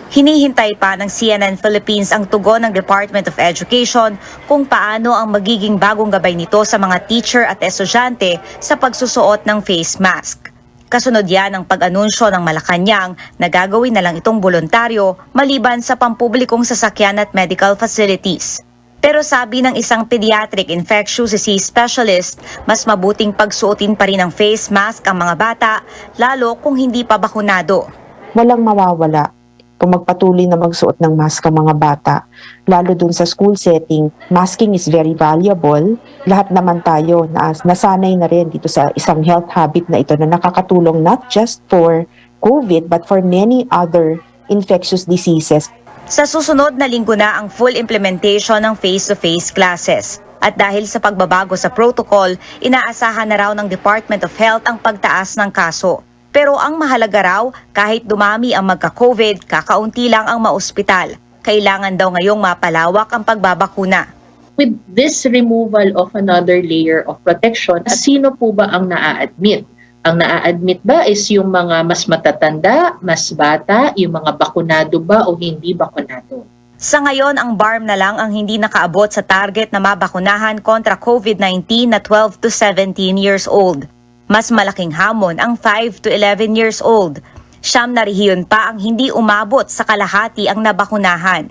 Hinihintay pa ng CNN Philippines ang tugon ng Department of Education kung paano ang magiging bagong gabay nito sa mga teacher at estudyante sa pagsusuot ng face mask. Kasunod yan ang pag-anunsyo ng Malacanang na gagawin na lang itong voluntaryo maliban sa pampublikong sasakyan at medical facilities. Pero sabi ng isang pediatric infectious disease specialist, mas mabuting pagsuotin pa rin ng face mask ang mga bata, lalo kung hindi pa bakunado. Walang mawawala kung magpatuloy na magsuot ng mask ang mga bata. Lalo dun sa school setting, masking is very valuable. Lahat naman tayo nasanay na rin dito sa isang health habit na ito na nakakatulong not just for COVID but for many other infectious diseases. Sa susunod na linggo na ang full implementation ng face-to-face classes. At dahil sa pagbabago sa protocol, inaasahan na raw ng Department of Health ang pagtaas ng kaso. Pero ang mahalaga raw, kahit dumami ang magka-COVID, kakaunti lang ang maospital. Kailangan daw ngayong mapalawak ang pagbabakuna. With this removal of another layer of protection, sino po ba ang naa-admit? Ang naa-admit ba is yung mga mas matatanda, mas bata, yung mga bakunado ba o hindi bakunado? Sa ngayon, ang BARM na lang ang hindi nakaabot sa target na mabakunahan kontra COVID-19 na 12 to 17 years old. Mas malaking hamon ang 5 to 11 years old. 9 na rehiyon pa ang hindi umabot sa kalahati ang nabakunahan.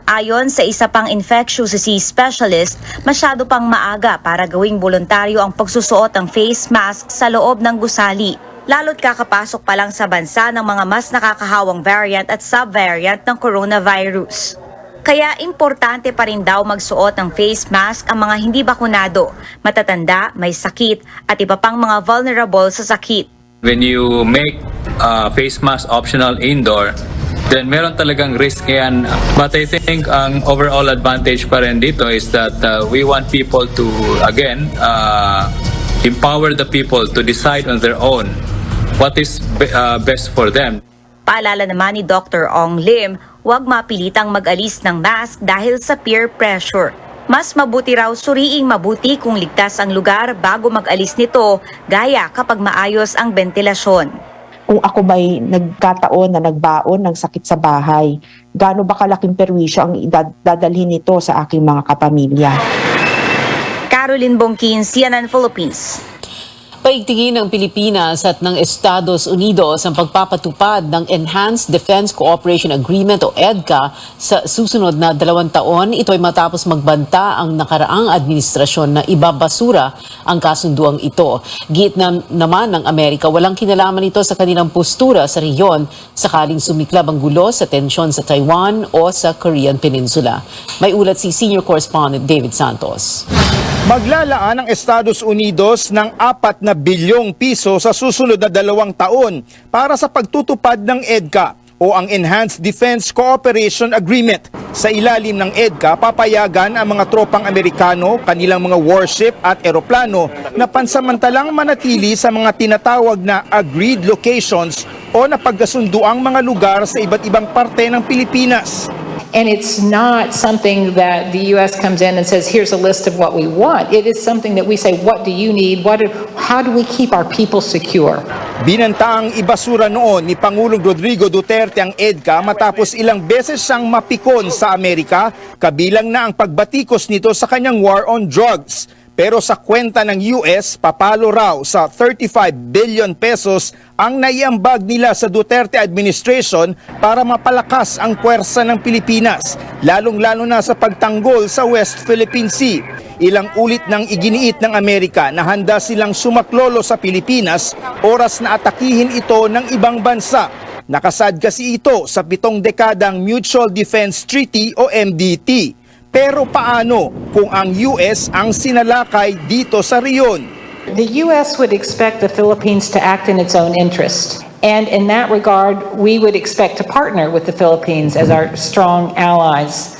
Ayon sa isa pang infectious disease specialist, masyado pang maaga para gawing voluntaryo ang pagsusuot ng face mask sa loob ng gusali. Lalo't kakapasok pa lang sa bansa ng mga mas nakakahawang variant at subvariant ng coronavirus. Kaya importante pa rin daw magsuot ng face mask ang mga hindi bakunado, matatanda, may sakit at iba pang mga vulnerable sa sakit. When you make face mask optional indoor, then meron talagang risk yan. But I think ang overall advantage pa rin dito is that we want people to, again, empower the people to decide on their own what is best for them. Paalala naman ni Dr. Ong Lim, huwag mapilitang mag-alis ng mask dahil sa peer pressure. Mas mabuti raw suriing mabuti kung ligtas ang lugar bago mag-alis nito, gaya kapag maayos ang ventilasyon. Kung ako may nagkataon na nagbaon ng sakit sa bahay, gaano ba kalaking perwisyo ang dadalhin nito sa aking mga kapamilya? Caroline Bongkin, CNN Philippines. Paigtingin ng Pilipinas at ng Estados Unidos ang pagpapatupad ng Enhanced Defense Cooperation Agreement o EDCA sa susunod na 2 taon. Ito ay matapos magbanta ang nakaraang administrasyon na ibabasura ang kasunduang ito. Giit naman ng Amerika, walang kinalaman ito sa kanilang postura sa rehiyon sakaling sumiklab ang gulo sa tensyon sa Taiwan o sa Korean Peninsula. May ulat si Senior Correspondent David Santos. Maglalaan ang Estados Unidos ng 4 na bilyong piso sa susunod na 2 taon para sa pagtutupad ng EDCA o ang Enhanced Defense Cooperation Agreement. Sa ilalim ng EDCA, papayagan ang mga tropang Amerikano, kanilang mga warship at eroplano na pansamantalang manatili sa mga tinatawag na agreed locations o napagkasunduang mga lugar sa iba't ibang parte ng Pilipinas. And it's not something that the U.S. comes in and says, here's a list of what we want. It is something that we say, what do you need? How do we keep our people secure? Binantaang ibasura noon ni Pangulong Rodrigo Duterte ang EDCA matapos ilang beses siyang mapikon sa Amerika, kabilang na ang pagbatikos nito sa kanyang war on drugs. Pero sa kwenta ng US, papalo raw sa 35 billion pesos ang naiambag nila sa Duterte administration para mapalakas ang puwersa ng Pilipinas, lalong-lalo na sa pagtanggol sa West Philippine Sea. Ilang ulit nang iginiit ng Amerika na handa silang sumaklolo sa Pilipinas oras na atakihin ito ng ibang bansa. Nakasad kasi ito sa 7 dekadang Mutual Defense Treaty o MDT. Pero paano kung ang US ang sinalakay dito sa riyon? The U.S. would expect the Philippines to act in its own interest. And in that regard, we would expect to partner with the Philippines as our strong allies,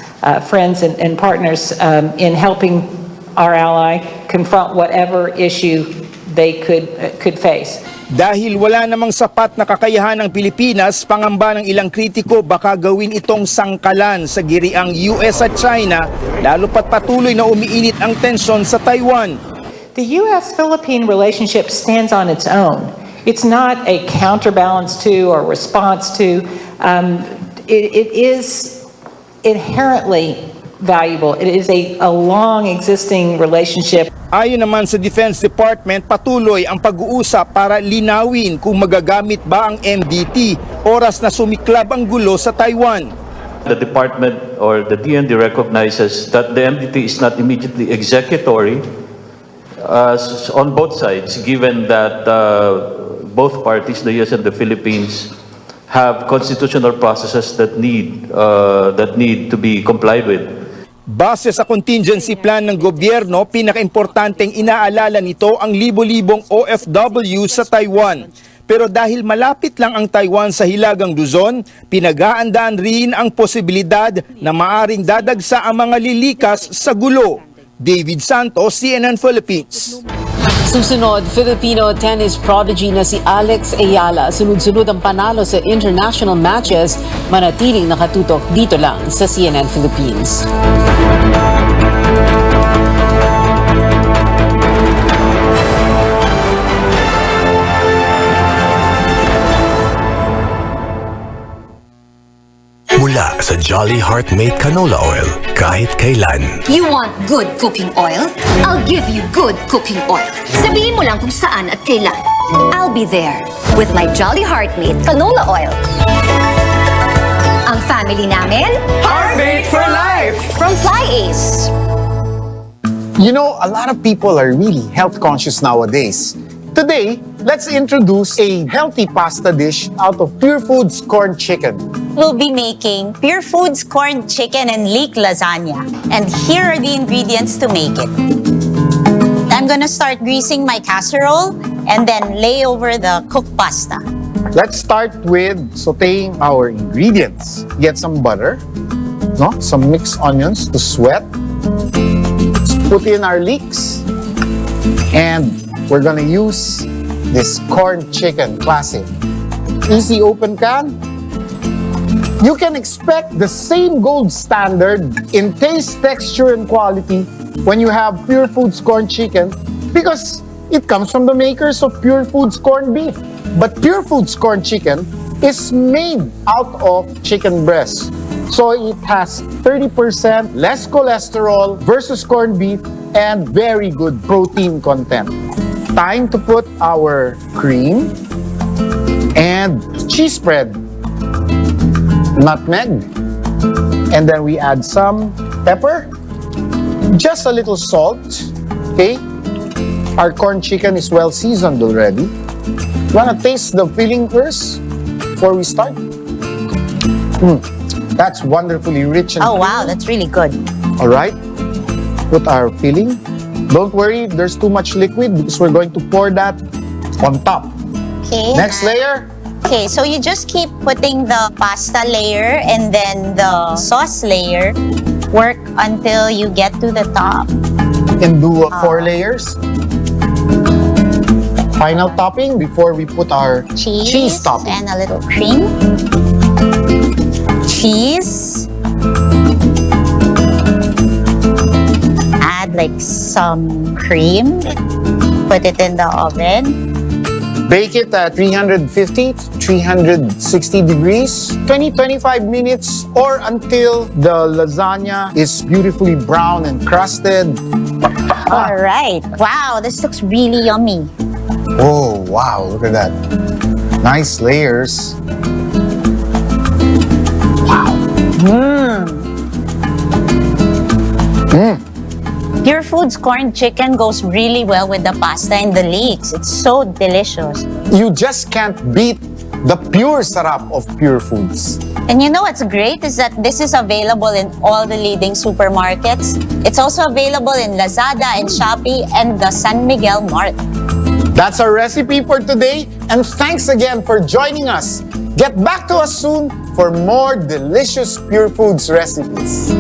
friends and partners in helping our ally confront whatever issue they could face. Dahil wala namang sapat na kakayahan ng Pilipinas, pangamba ng ilang kritiko baka gawin itong sangkalan sa giriang US at China, lalo pat patuloy na umiinit ang tensyon sa Taiwan. The U.S.-Philippine relationship stands on its own. It's not a counterbalance to or response to. It is inherently valuable. It is a long existing relationship. Ayon naman sa Defense Department, patuloy ang pag-uusap para linawin kung magagamit ba ang MDT oras na sumiklab ang gulo sa Taiwan. The department or the DND recognizes that the MDT is not immediately executory on both sides, given that both parties, the US and the Philippines, have constitutional processes that need to be complied with. Base sa contingency plan ng gobyerno, pinakaimportanteng inaalala nito ang libo-libong OFW sa Taiwan. Pero dahil malapit lang ang Taiwan sa hilagang Luzon, pinag-aandaan rin ang posibilidad na maaring dadagsa ang mga lilikas sa gulo. David Santos, CNN Philippines. Susunod, Filipino tennis prodigy na si Alex Ayala. Sunod-sunod ang panalo sa international matches. Manatiling nakatutok dito lang sa CNN Philippines. Mula sa Jolly Heart-Made Canola Oil, kahit kailan. You want good cooking oil? I'll give you good cooking oil. Sabihin mo lang kung saan at kailan. I'll be there with my Jolly Heart-Made Canola Oil. Ang family namin? Heart-Made for life! From FlyAce. You know, a lot of people are really health conscious nowadays. Today, let's introduce a healthy pasta dish out of Pure Foods corn chicken. We'll be making Pure Foods corn chicken and leek lasagna. And here are the ingredients to make it. I'm gonna start greasing my casserole and then lay over the cooked pasta. Let's start with sauteing our ingredients. Get some butter, some mixed onions to sweat. Let's put in our leeks. And we're gonna use this corn chicken classic. Easy open can. You can expect the same gold standard in taste, texture, and quality when you have Pure Foods corn chicken because it comes from the makers of Pure Foods corned beef. But Pure Foods corn chicken is made out of chicken breast. So it has 30% less cholesterol versus corned beef and very good protein content. Time to put our cream and cheese spread, nutmeg, and then we add some pepper, just a little salt, okay? Our corn chicken is well seasoned already. Wanna taste the filling first before we start? That's wonderfully rich and Oh wow, creamy. that's really good. All right, put our filling. Don't worry if there's too much liquid because we're going to pour that on top. Okay. Next layer. Okay, so you just keep putting the pasta layer and then the sauce layer. Work until you get to the top. And do 4 layers. Final topping before we put our cheese topping. And a little cream. Cheese. Add like some cream. Put it in the oven. Bake it at 350 to 360 degrees, 20-25 minutes, or until the lasagna is beautifully brown and crusted. All right. Wow, this looks really yummy. Oh, wow, look at that. Nice layers. Wow. Pure Foods corn chicken goes really well with the pasta and the leeks. It's so delicious. You just can't beat The pure sarap of Pure Foods. And you know what's great is that this is available in all the leading supermarkets. It's also available in Lazada and Shopee and the San Miguel Mart. That's our recipe for today, and thanks again for joining us. Get back to us soon for more delicious Pure Foods recipes.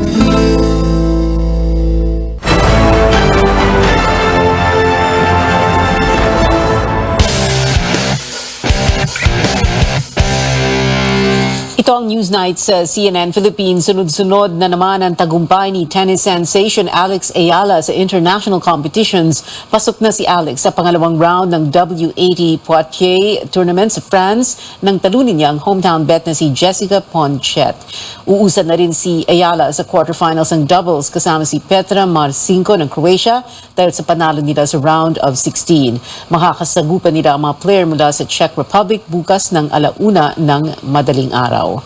Ito ang Newsnight sa CNN Philippines. Sunod-sunod na naman ang tagumpay ni tennis sensation Alex Ayala sa international competitions. Pasok na si Alex sa pangalawang round ng W80 Poitiers Tournament sa France nang talunin niya ang hometown bet na si Jessica Poncet. Uusad na rin si Ayala sa quarterfinals ng doubles kasama si Petra Marcinko ng Croatia dahil sa panalo nila sa round of 16. Makakasagupan nila ang mga player mula sa Czech Republic bukas ng 1:00 ng madaling araw.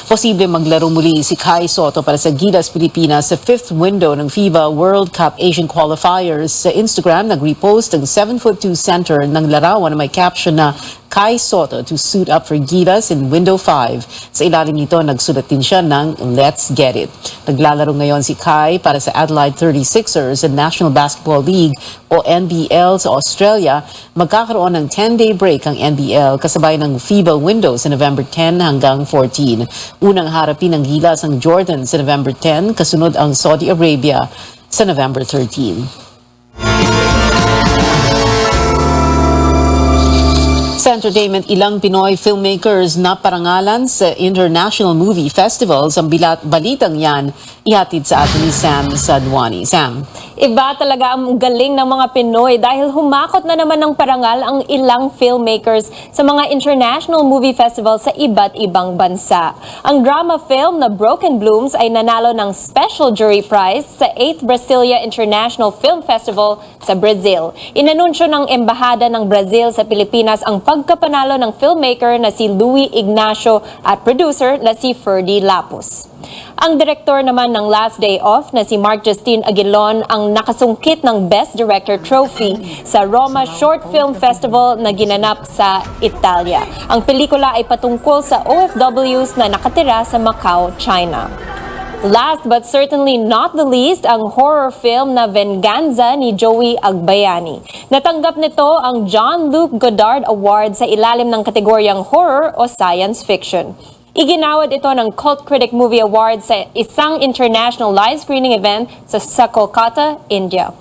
Posible maglaro muli si Kai Sotto para sa Gilas Pilipinas sa 5th window ng FIBA World Cup Asian Qualifiers. Sa Instagram, nag-repost ang 7'2" center ng larawan na may caption na Kai Sotto to suit up for Gilas in window 5. Sa ilalim nito, nagsulat din siya ng Let's Get It. Naglalaro ngayon si Kai para sa Adelaide 36ers sa National Basketball League o NBL sa Australia. Magkakaroon ng 10-day break ang NBL kasabay ng FIBA window sa November 10 hanggang 14. Unang harapin ng Gilas ang Jordan sa November 10, kasunod ang Saudi Arabia sa November 13. Sa entertainment, ilang Pinoy filmmakers na parangalan sa International Movie Festivals. Ang balitang yan, ihatid sa atin ni Sam Sadwani. Sam. Iba talaga ang galing ng mga Pinoy dahil humakot na naman ng parangal ang ilang filmmakers sa mga international movie festivals sa iba't ibang bansa. Ang drama film na Broken Blooms ay nanalo ng Special Jury Prize sa 8th Brasilia International Film Festival sa Brazil. Inanunsyo ng Embahada ng Brazil sa Pilipinas ang pagkapanalo ng filmmaker na si Louis Ignacio at producer na si Ferdy Lapus. Ang direktor naman ng Last Day Off na si Mark Justin Aguilon ang nakasungkit ng Best Director Trophy sa Roma Short Film Festival na ginanap sa Italia. Ang pelikula ay patungkol sa OFWs na nakatira sa Macau, China. Last but certainly not the least, ang horror film na Venganza ni Joey Agbayani. Natanggap nito ang Jean-Luc Godard Award sa ilalim ng kategoryang horror o science fiction. Iginawad ito ng Cult Critic Movie Award sa isang international live screening event sa Kolkata, India.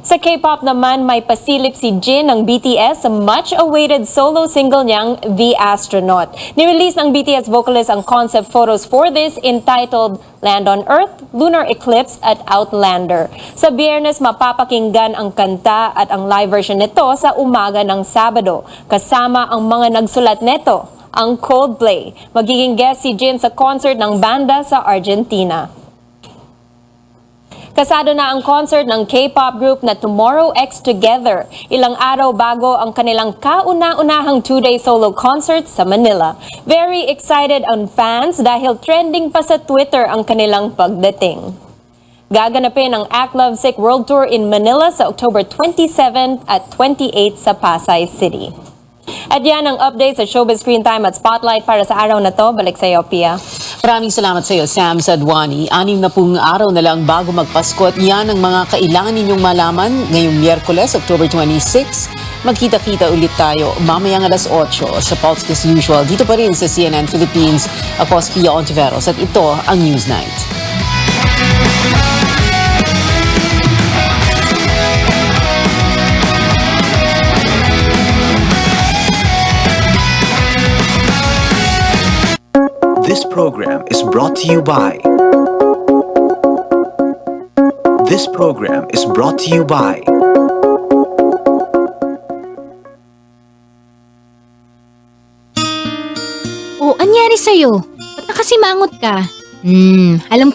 Sa K-pop naman, may pasilip si Jin ng BTS sa much-awaited solo single niyang The Astronaut. Nirelease ng BTS vocalist ang concept photos for this entitled Land on Earth, Lunar Eclipse at Outlander. Sa Biyernes, mapapakinggan ang kanta at ang live version nito sa umaga ng Sabado. Kasama ang mga nagsulat nito, ang Coldplay. Magiging guest si Jin sa concert ng banda sa Argentina. Kasado na ang concert ng K-pop group na Tomorrow X Together, ilang araw bago ang kanilang kauna-unahang 2-day solo concert sa Manila. Very excited ang fans dahil trending pa sa Twitter ang kanilang pagdating. Gaganapin ang Act Love Sick World Tour in Manila sa October 27 at 28 sa Pasay City. At yan ang update sa Showbiz Screen Time at Spotlight para sa araw na to. Balik sa iyo, Pia. Maraming salamat sa iyo, Sam Sadwani. 60 araw na lang bago magpasko at yan ang mga kailangan ninyong malaman ngayong Miyerkules, October 26. Magkita-kita ulit tayo mamayang 8:00 sa Pulse as usual. Dito pa rin sa CNN Philippines. Ako si Pia Ontiveros at ito ang Newsnight. This program is brought to you by Oh, anyari sa'yo? Ba't nakasimangot ka? Alam